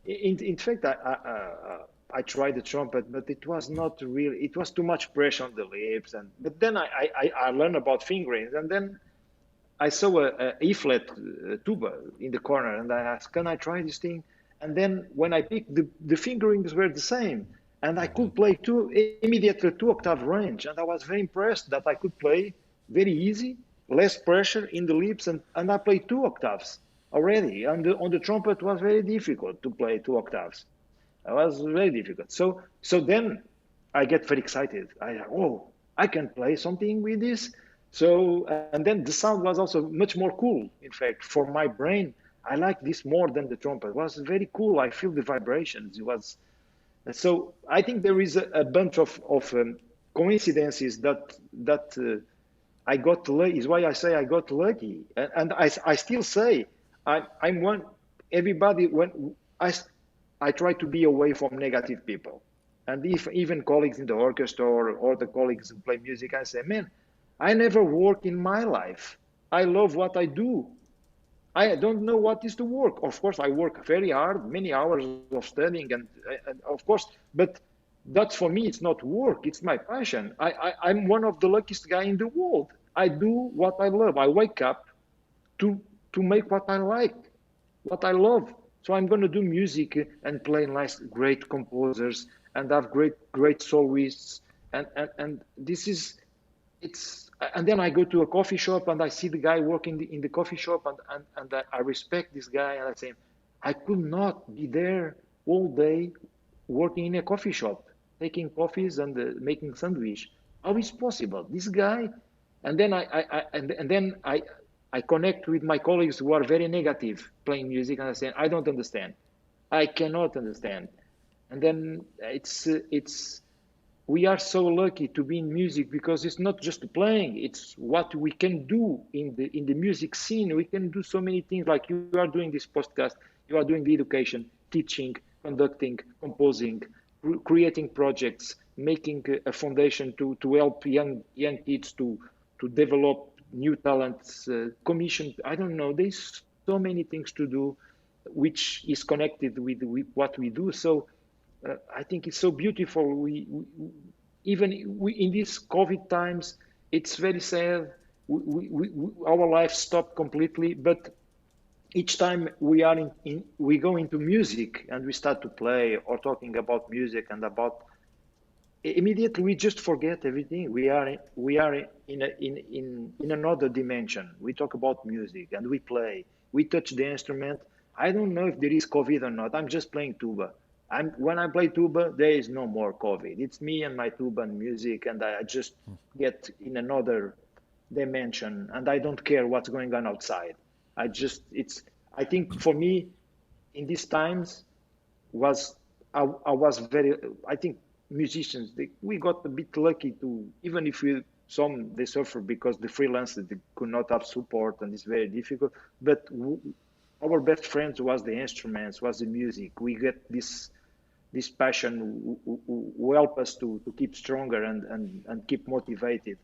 In fact, I tried the trumpet, but it was not really. It was too much pressure on the lips, but then I learned about fingerings, and then I saw a E-flat tuba in the corner, and I asked, "Can I try this thing?" And then when I picked, the fingerings were the same, and I could play immediately 2-octave range, and I was very impressed that I could play very easy, less pressure in the lips, and I played 2 octaves already. And on the trumpet was very difficult to play 2 octaves. It was very difficult. So then I get very excited. I can play something with this. So and then the sound was also much more cool. In fact, for my brain, I like this more than the trumpet. It was very cool. I feel the vibrations. It was so. I think there is a bunch of coincidences that I got lucky. Is why I say I got lucky, and I still say I'm one. Everybody when I try to be away from negative people, and if even colleagues in the orchestra or the colleagues who play music, I say, man, I never work in my life. I love what I do. I don't know what is to work. Of course, I work very hard, many hours of studying, and of course, but that for me, it's not work. It's my passion. I'm one of the luckiest guy in the world. I do what I love. I wake up to make what I like, what I love. So I'm going to do music and play nice, great composers and have great soloists. And this is, it's, and then I go to a coffee shop and I see the guy working in the coffee shop and I respect this guy and I say, I could not be there all day working in a coffee shop, taking coffees and making sandwich. How is possible? This guy, and then I connect with my colleagues who are very negative playing music, and I say, I don't understand. I cannot understand. And then we are so lucky to be in music because it's not just playing, it's what we can do in the music scene. We can do so many things, like you are doing this podcast, you are doing the education, teaching, conducting, composing, creating projects, making a foundation to help young kids to develop new talents, commission. I don't know. There's so many things to do, which is connected with what we do. So I think it's so beautiful. We even in these COVID times, it's very sad. Our life stopped completely, but each time we go into music and we start to play or talking about music and about, immediately we just forget everything. We are in another dimension. We talk about music and we play. We touch the instrument. I don't know if there is COVID or not. I'm just playing tuba. When I play tuba, there is no more COVID. It's me and my tuba and music, and I just get in another dimension, and I don't care what's going on outside. I think for me, in these times, I think musicians, we got a bit lucky to, even if they suffer because the freelancers, they could not have support and it's very difficult, but our best friends was the instruments, was the music. We get this passion who help us to keep stronger and keep motivated.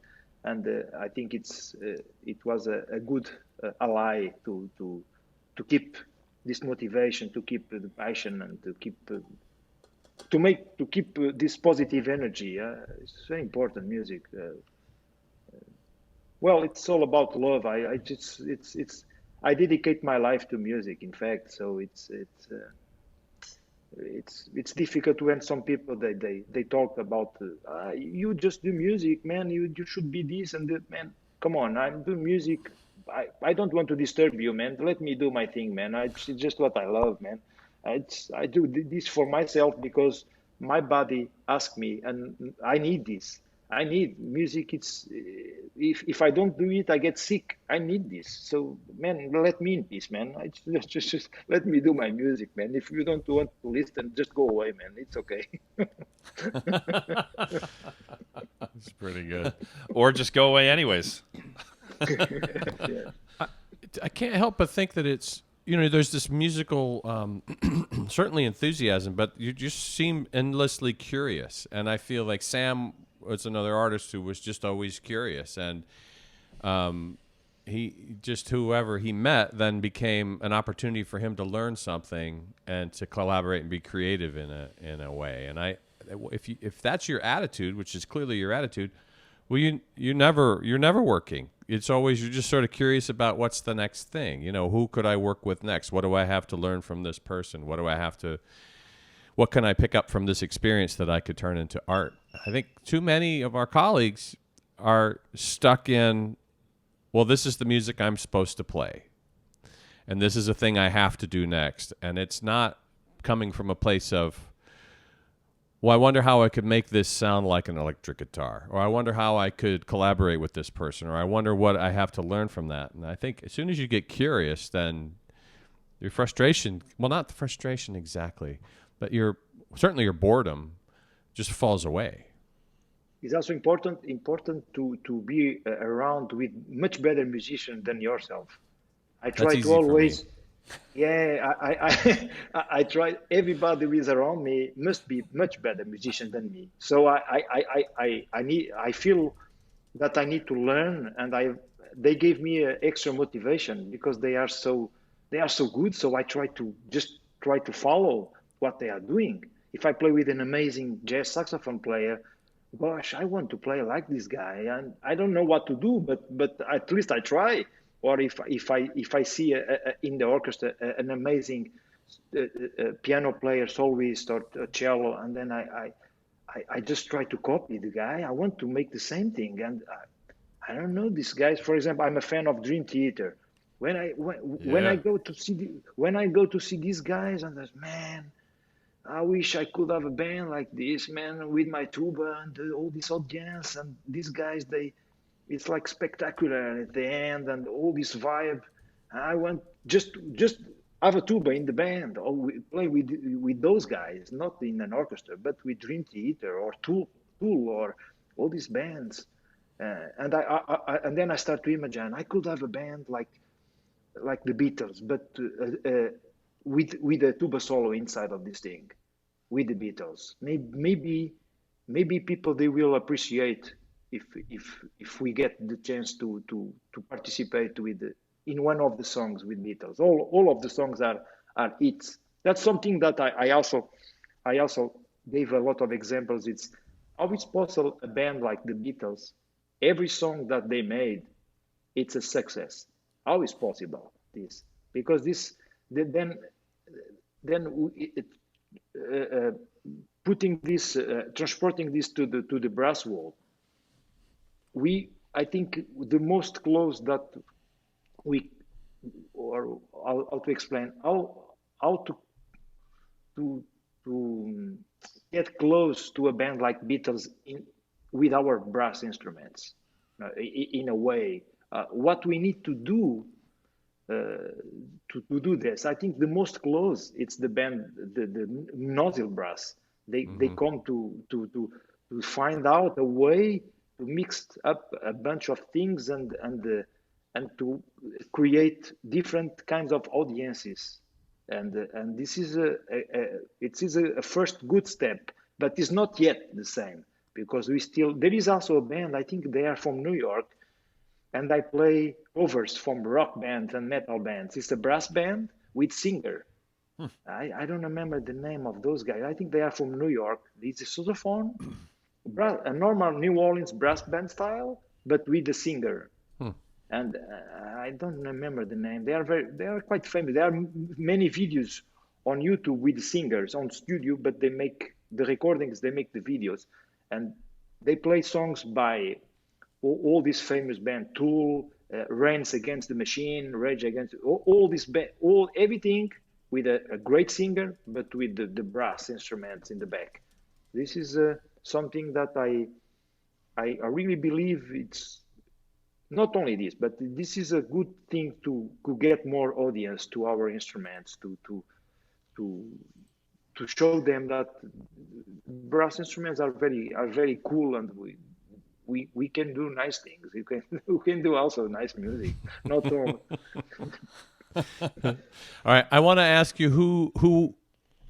and I think it was a good ally to keep this motivation, to keep the passion, and to keep this positive energy. It's very important, music. Well, it's all about love. I just I dedicate my life to music. In fact, so it's difficult when some people they talk about you just do music, man. You should be this and that, man. Come on, I'm doing music. I don't want to disturb you, man. Let me do my thing, man. It's just what I love, man. I do this for myself because my body asks me, and I need this. I need music. It's if I don't do it, I get sick. I need this. So, man, let me in peace, man. Just let me do my music, man. If you don't want to listen, just go away, man. It's okay. It's pretty good. Or just go away anyways. Yeah. I can't help but think that it's, there's this musical, certainly enthusiasm, but you just seem endlessly curious. And I feel like Sam was another artist who was just always curious. And he just, whoever he met then became an opportunity for him to learn something and to collaborate and be creative in a way. And if that's your attitude, which is clearly your attitude, well, you're never working. It's always, you're just sort of curious about what's the next thing. Who could I work with next? What do I have to learn from this person? What can I pick up from this experience that I could turn into art? I think too many of our colleagues are stuck in, well, this is the music I'm supposed to play, and this is a thing I have to do next. And it's not coming from a place of, well, I wonder how I could make this sound like an electric guitar, or I wonder how I could collaborate with this person, or I wonder what I have to learn from that. And I think as soon as you get curious, then your frustration, well, not the frustration exactly, but certainly your boredom just falls away. It's also important to be around with much better musicians than yourself. I try to always, yeah, I try. Everybody who is around me must be much better musician than me. So I feel that I need to learn, and they gave me extra motivation because they are so good. So I try to follow what they are doing. If I play with an amazing jazz saxophone player, gosh, I want to play like this guy, and I don't know what to do, but at least I try. Or if I see in the orchestra an amazing piano player, soloist, or cello, and then I just try to copy the guy. I want to make the same thing, and I don't know these guys. For example, I'm a fan of Dream Theater. When I go to see these guys, and there's, man, I wish I could have a band like this, man, with my tuba and all this audience, and these guys, it's like spectacular at the end, and all this vibe. I want just have a tuba in the band, or play with those guys, not in an orchestra, but with Dream Theater or Tool or all these bands. And and then I start to imagine I could have a band like the Beatles, but with a tuba solo inside of this thing, with the Beatles. Maybe people, they will appreciate if we get the chance to participate in one of the songs with Beatles. All of the songs are hits. That's something that I also gave a lot of examples. It's how it's possible a band like the Beatles, every song that they made, it's a success. How is possible this? Because putting this, transporting this to the brass wall, I think the most close that or how to explain how to get close to a band like Beatles with our brass instruments, in a way. What we need to do to do this, I think the most close, it's the band, the nozzle brass. They come to find out a way to mix up a bunch of things and to create different kinds of audiences. And this is a first good step, but it's not yet the same. because there is also a band, I think they are from New York, and I play covers from rock bands and metal bands. It's a brass band with singer. I don't remember the name of those guys. I think they are from New York. It's a sousaphone, a normal New Orleans brass band style, but with the singer. And I don't remember the name. They are quite famous. There are many videos on YouTube with the singers on studio, but they make the recordings, they make the videos, and they play songs by all these famous band, Tool, Reigns Against the Machine, Rage Against all this band, everything with a great singer, but with the brass instruments in the back. This is something that I really believe it's not only this, but this is a good thing to get more audience to our instruments, to show them that brass instruments are very cool, and we can do nice things. We can do also nice music. Not all. All right, I want to ask you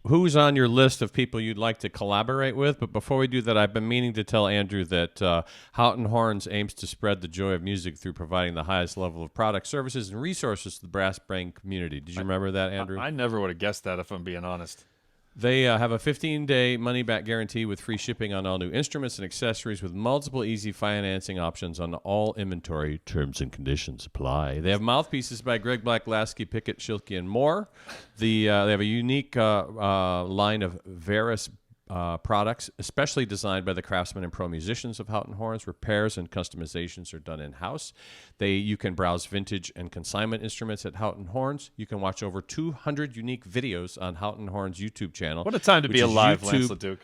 who's on your list of people you'd like to collaborate with. But before we do that, I've been meaning to tell Andrew that Houchin Horns aims to spread the joy of music through providing the highest level of products, services, and resources to the brass band community. Did you remember that, Andrew? I never would have guessed that, if I'm being honest. They have a 15-day money-back guarantee with free shipping on all new instruments and accessories, with multiple easy financing options on all inventory. Terms and conditions apply. They have mouthpieces by Greg Black, Lasky, Pickett, Schilke, and more. They have a unique line of Veris products, especially designed by the craftsmen and pro musicians of Houchin Horns. Repairs and customizations are done in-house. You can browse vintage and consignment instruments at Houchin Horns. You can watch over 200 unique videos on Houchin Horns' YouTube channel. What a time to be alive, Lance LaDuke.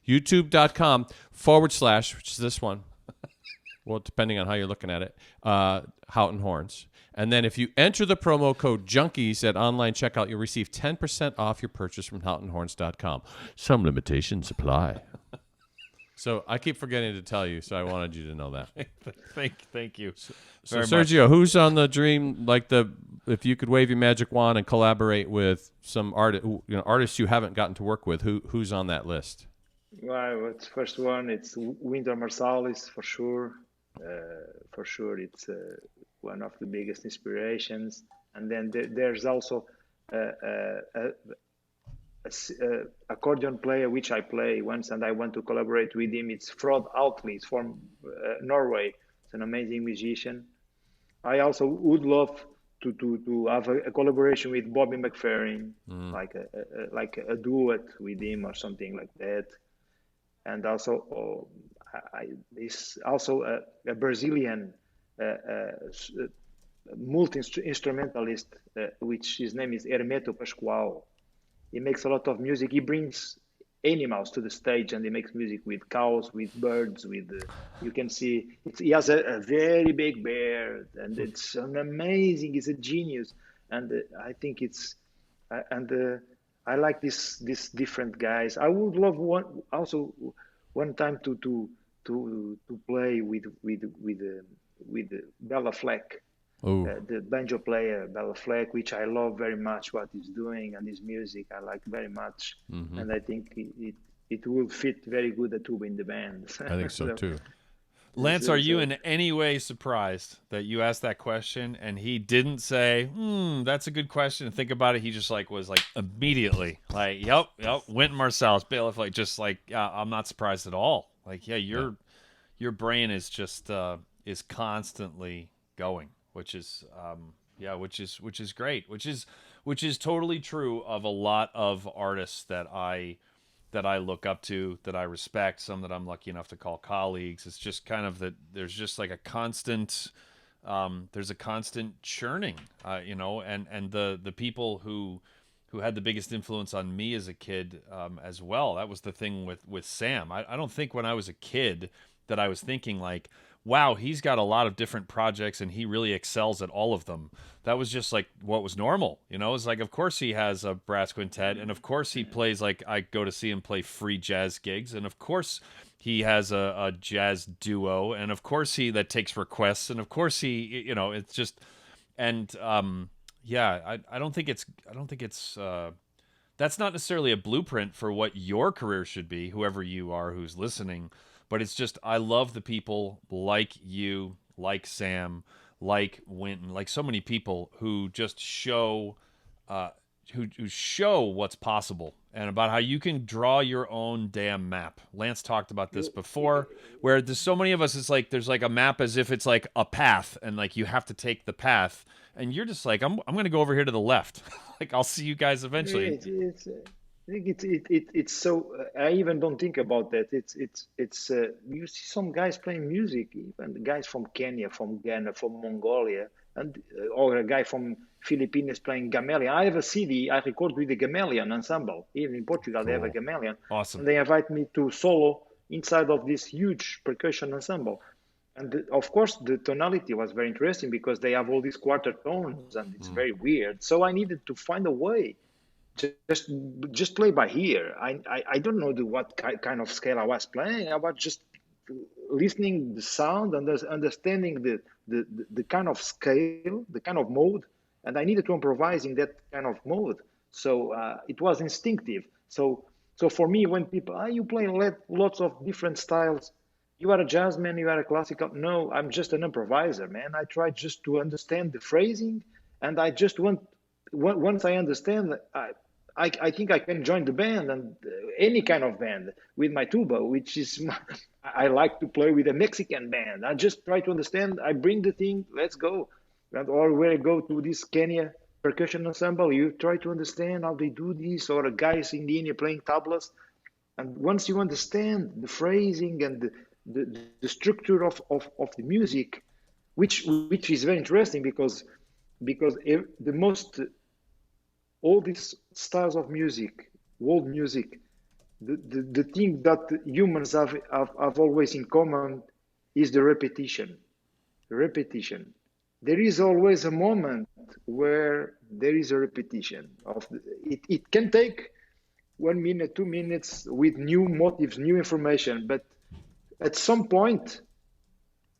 YouTube.com/ which is this one. Well, depending on how you're looking at it, Houchin Horns. And then if you enter the promo code Junkies at online checkout, you'll receive 10% off your purchase from HouchinHorns.com. Some limitations apply. So I keep forgetting to tell you, so I wanted you to know that. Thank you. So Sergio, who's on the dream, if you could wave your magic wand and collaborate with some artists you haven't gotten to work with, who's on that list? Well, it's first one, it's Wynton Marsalis, for sure. It's one of the biggest inspirations. And then there's also a accordion player which I play once, and I want to collaborate with him. It's Frode Altley. It's from Norway. It's an amazing musician. I also would love to have a collaboration with Bobby McFerrin, like a duet with him or something like that. And also a Brazilian multi-instrumentalist, which his name is Hermeto Pascoal. He makes a lot of music. He brings animals to the stage, and he makes music with cows, with birds, you can see he has a very big beard, and it's an amazing. He's a genius, and I think I like these different guys. I would love one time to play with Bella Fleck. The banjo player Bella Fleck, which I love very much what he's doing, and his music I like very much. And I think it will fit very good at tuba in the band. I think so too. Lance, are you in any way surprised that you asked that question and he didn't say, that's a good question, and think about it? He just was immediately yep, Wynton Marsalis, Bella Fleck, just I'm not surprised at all. Your brain is just is constantly going. Which is great. Which is totally true of a lot of artists that I look up to, that I respect, some that I'm lucky enough to call colleagues. It's just kind of that there's just a constant there's a constant churning, and the people who had the biggest influence on me as a kid as well. That was the thing with Sam. I don't think when I was a kid that I was thinking wow, he's got a lot of different projects and he really excels at all of them. That was just what was normal. It's of course he has a brass quintet, and of course he plays I go to see him play free jazz gigs, and of course he has a jazz duo, and of course that takes requests, and of course he, it's just, and I don't think it's that's not necessarily a blueprint for what your career should be, whoever you are who's listening. But it's just, I love the people like you, like Sam, like Winton, like so many people who just show, who show what's possible and about how you can draw your own damn map. Lance talked about this before, where there's so many of us, it's like there's like a map as if it's like a path, and like you have to take the path, and you're just like, I'm going to go over here to the left. Like, I'll see you guys eventually. I think it's so. I even don't think about that. It's. You see some guys playing music, even guys from Kenya, from Ghana, from Mongolia, and or a guy from Philippines playing gamelan. I have a CD I record with the gamelan ensemble. Even in Portugal, they have a gamelan. Awesome. And they invite me to solo inside of this huge percussion ensemble. And of course, the tonality was very interesting because they have all these quarter tones, and it's very weird. So I needed to find a way. Just play by ear. I don't know what kind of scale I was playing. I was just listening the sound and understanding the kind of scale, the kind of mode, and I needed to improvise in that kind of mode. So it was instinctive. So for me, when people, you play lots of different styles. You are a jazz man, you are a classical. No, I'm just an improviser, man. I try just to understand the phrasing, and I just once I understand, I think I can join the band, and any kind of band with my tuba, which is I like to play with a Mexican band. I just try to understand. I bring the thing, let's go. Or when I go to this Kenya percussion ensemble, you try to understand how they do this, or a guys in India playing tablas. And once you understand the phrasing and the structure of the music, which is very interesting because the most all these styles of music, world music, the thing that humans have always in common is the repetition. Repetition. There is always a moment where there is a repetition of it can take 1 minute, 2 minutes with new motives, new information, but at some point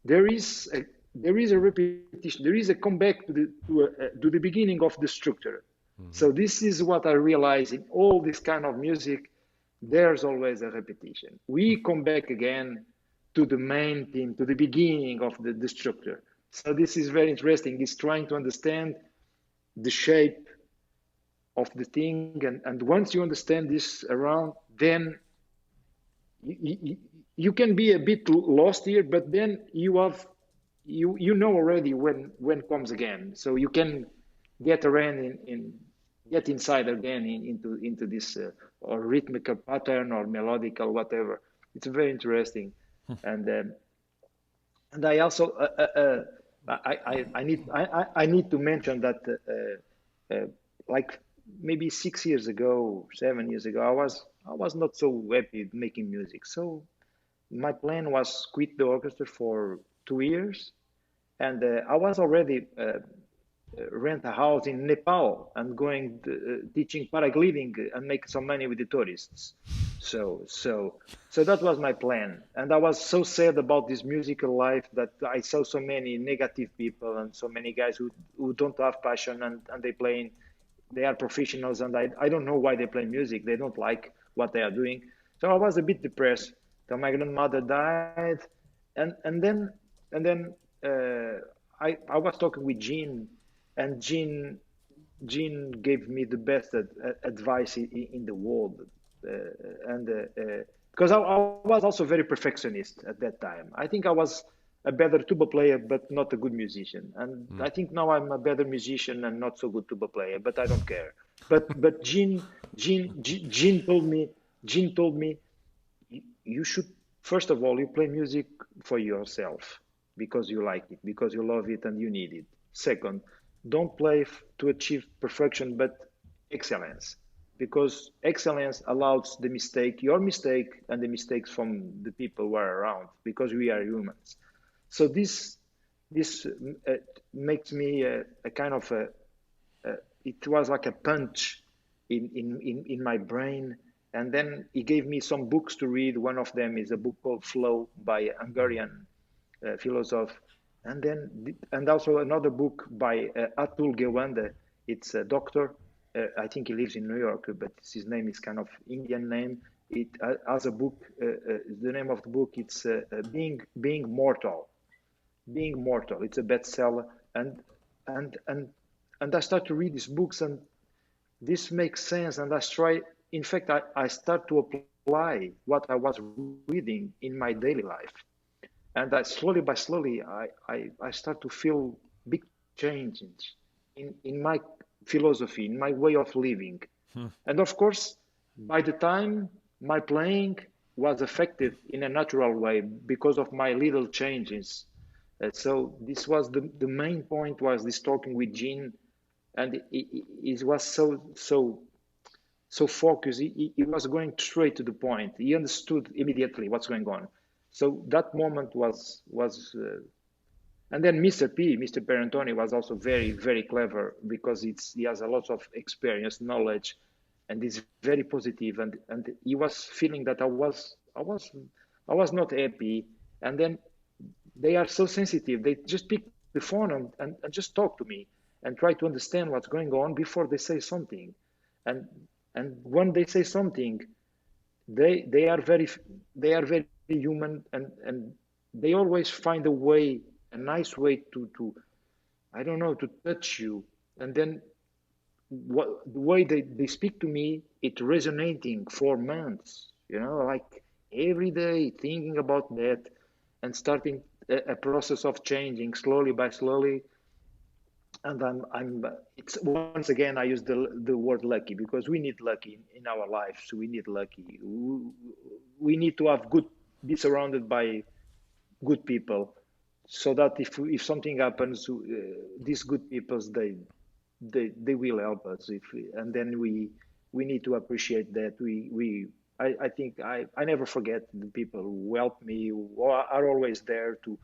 there is a repetition. There is a comeback to the beginning of the structure. So this is what I realize in all this kind of music. There's always a repetition. We come back again to the main theme, to the beginning of the structure. So this is very interesting. It's trying to understand the shape of the thing, and once you understand this around, then you can be a bit lost here, but then you know already when comes again, so you can get around get inside again into this or rhythmical pattern or melodical whatever. It's very interesting, and I also I need to mention that like maybe 6 years ago, 7 years ago, I was not so happy making music. So my plan was quit the orchestra for 2 years, and I was already rent a house in Nepal and going teaching paragliding and make some money with the tourists. So that was my plan, and I was so sad about this musical life that I saw so many negative people and so many guys who don't have passion and they are professionals, and I don't know why they play music. They don't like what they are doing. So I was a bit depressed till my grandmother died, and then I was talking with Jean, and Jean gave me the best advice in the world, because I was also very perfectionist at that time. I think I was a better tuba player, but not a good musician. And I think now I'm a better musician and not so good tuba player, but I don't care. But Jean told me, you should, first of all, you play music for yourself because you like it, because you love it and you need it. Second, don't play to achieve perfection, but excellence, because excellence allows the mistake, your mistake, and the mistakes from the people who are around, because we are humans. So this makes me a kind of it was like a punch in my brain. And then he gave me some books to read. One of them is a book called Flow by a Hungarian philosopher. And also another book by Atul Gawande. It's a doctor. I think he lives in New York, but his name is kind of Indian name. It as a book. The name of the book it's being mortal. Being mortal. It's a bestseller, and and and I start to read these books, and this makes sense. And I try. In fact, I start to apply what I was reading in my daily life, and I slowly by slowly I start to feel big changes in my philosophy, in my way of living. And of course, by the time my playing was affected in a natural way because of my little changes. So this was the main point was this talking with Gene, and it was so focused. He was going straight to the point. He understood immediately what's going on. So that moment was and then Mr. Perantoni was also very clever because he has a lot of experience, knowledge, and is very positive. And he was feeling that I was not happy. And then they are so sensitive. They just pick the phone and just talk to me and try to understand what's going on before they say something. And when they say something, they are very human, and they always find a nice way to I don't know, to touch you. And then the way they speak to me, it resonating for months, like every day thinking about that and starting a process of changing slowly by slowly. And it's once again I use the word lucky, because we need lucky in our lives. We need lucky. We need to be surrounded by good people, so that if something happens, these good people they will help us. And then we need to appreciate that. I think I never forget the people who help me, who are always there to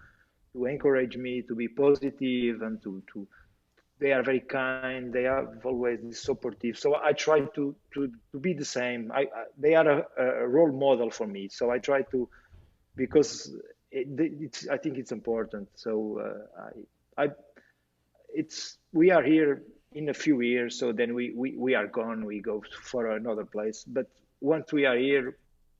encourage me to be positive, and to they are very kind. They are always supportive. So I try to be the same. They are a role model for me. So I try to, because I think it's important. So we are here in a few years. So then we are gone. We go for another place. But once we are here,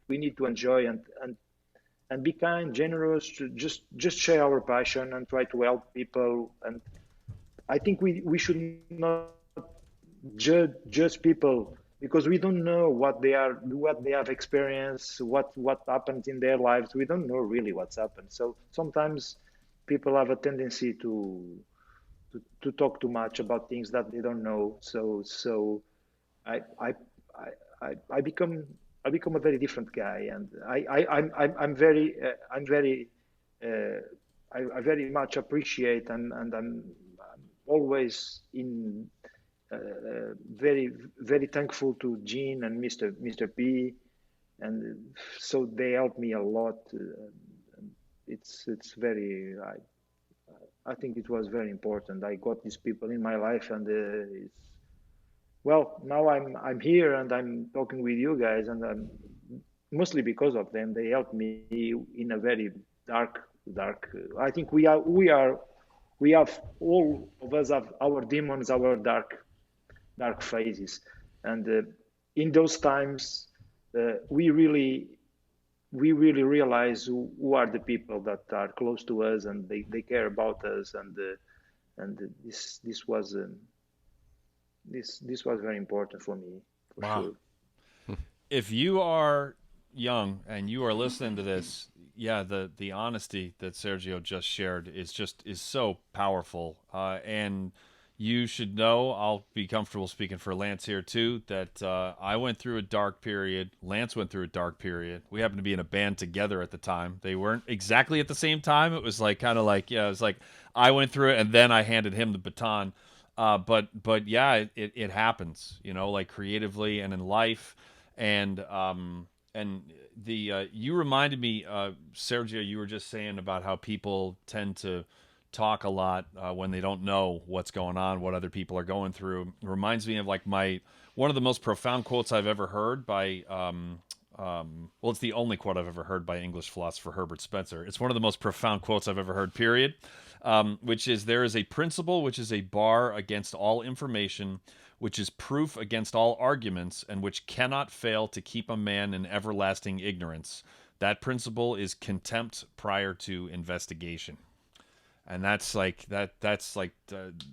we need to enjoy and be kind, generous. Just share our passion and try to help people. And I think we should not judge people, because we don't know what they have experienced, what happened in their lives. We don't know really what's happened. So sometimes people have a tendency to talk too much about things that they don't know. So I become a very different guy, and I'm very I very much appreciate, and I'm always very thankful to Gene and Mr. P, and so they help me a lot. It's very I think it was very important. I got these people in my life, and now I'm here and I'm talking with you guys, and I'm mostly because of them. They helped me in a very dark. I think we have all of us have our demons, our dark phases, and in those times we really realize who are the people that are close to us, and they care about us, and this was very important for me, for sure. If you are young and you are listening to this, yeah, the honesty that Sergio just shared is so powerful, and you should know, I'll be comfortable speaking for Lance here too, that I went through a dark period. Lance went through a dark period. We happened to be in a band together at the time. They weren't exactly at the same time. It was like kind of like, yeah, it was like I went through it and then I handed him the baton. But yeah, it happens, like creatively and in life, and you reminded me, Sergio, you were just saying about how people tend to talk a lot when they don't know what's going on, what other people are going through. It reminds me of like one of the most profound quotes I've ever heard by it's the only quote I've ever heard by English philosopher Herbert Spencer. It's one of the most profound quotes I've ever heard, period. Which is, there is a principle which is a bar against all information, which is proof against all arguments, and which cannot fail to keep a man in everlasting ignorance. That principle is contempt prior to investigation. And that's like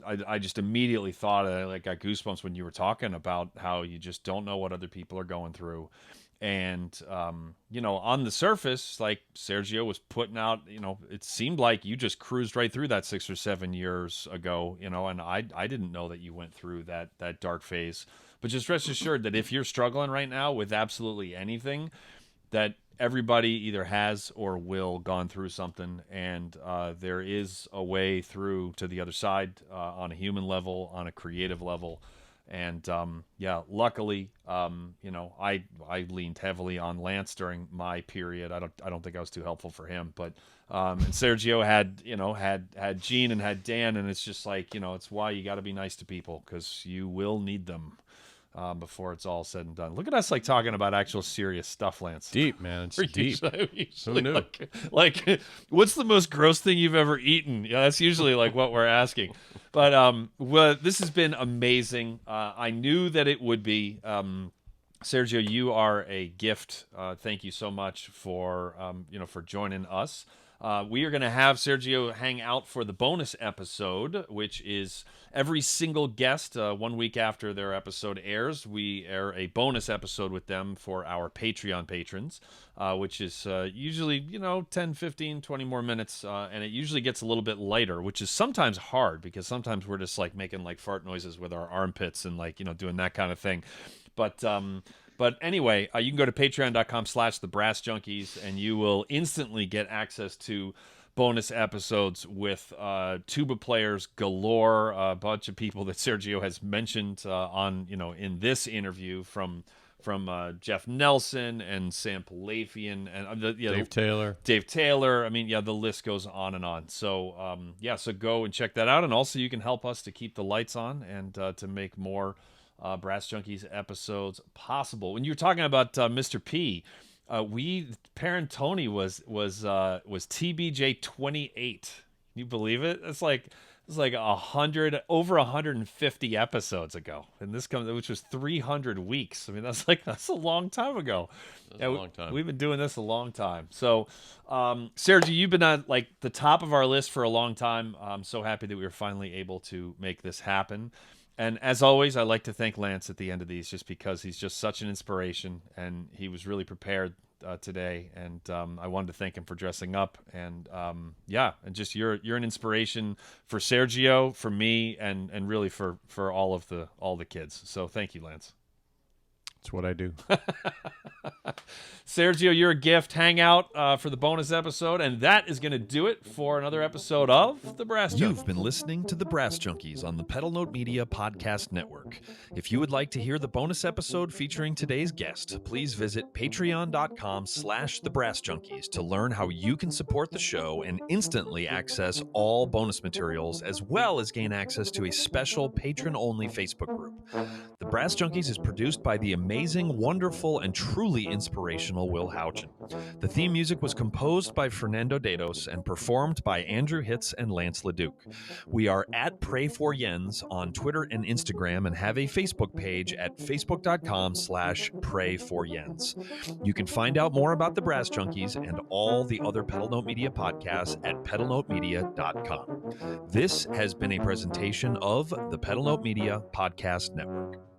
I just immediately thought I got goosebumps when you were talking about how you just don't know what other people are going through. And, on the surface, like Sergio was putting out, it seemed like you just cruised right through that 6 or 7 years ago, and I didn't know that you went through that dark phase. But just rest assured that if you're struggling right now with absolutely anything, that everybody either has or will gone through something, and there is a way through to the other side on a human level, on a creative level. And luckily, I leaned heavily on Lance during my period. I don't think I was too helpful for him, but and Sergio had Gene and had Dan, and it's just like, it's why you got to be nice to people, because you will need them before it's all said and done. Look at us talking about actual serious stuff, Lance. Deep, man. It's deep. Usually, who knew? Like, what's the most gross thing you've ever eaten? Yeah, that's usually like what we're asking. But this has been amazing. I knew that it would be. Sergio, you are a gift. Thank you so much for for joining us. We are going to have Sergio hang out for the bonus episode, which is every single guest, 1 week after their episode airs, we air a bonus episode with them for our Patreon patrons, which is usually, 10, 15, 20 more minutes, and it usually gets a little bit lighter, which is sometimes hard because sometimes we're just making fart noises with our armpits and doing that kind of thing. But anyway, you can go to patreon.com/thebrassjunkies, and you will instantly get access to bonus episodes with tuba players galore, a bunch of people that Sergio has mentioned in this interview, from Jeff Nelson and Sam Palafian and Dave Taylor. I mean, the list goes on and on. So so go and check that out, and also you can help us to keep the lights on and to make more Brass Junkies episodes possible. When you were talking about Mr. P, Parentoni was TBJ184. Can you believe it? It's like 150 episodes ago, and which was 300 weeks. I mean, that's a long time ago. That's a long time. We've been doing this a long time. So, Sergio, you've been on the top of our list for a long time. I'm so happy that we were finally able to make this happen. And as always, I like to thank Lance at the end of these, just because he's just such an inspiration, and he was really prepared today. And I wanted to thank him for dressing up, and and just you're an inspiration for Sergio, for me, and really for all the kids. So thank you, Lance. That's what I do. Sergio, you're a gift. Hang out for the bonus episode, and that is going to do it for another episode of The Brass Junkies. You've been listening to The Brass Junkies on the Pedal Note Media Podcast Network. If you would like to hear the bonus episode featuring today's guest, please visit patreon.com/thebrassjunkies to learn how you can support the show and instantly access all bonus materials, as well as gain access to a special patron-only Facebook group. The Brass Junkies is produced by the amazing, wonderful, and truly inspirational Will Houchin. The theme music was composed by Fernando Dados and performed by Andrew Hitz and Lance LaDuke. We are at Pray for Jens on Twitter and Instagram, and have a Facebook page at facebook.com/prayforjens. You can find out more about the Brass Junkies and all the other Pedal Note Media podcasts at pedalnotemedia.com. This has been a presentation of the Pedal Note Media Podcast Network.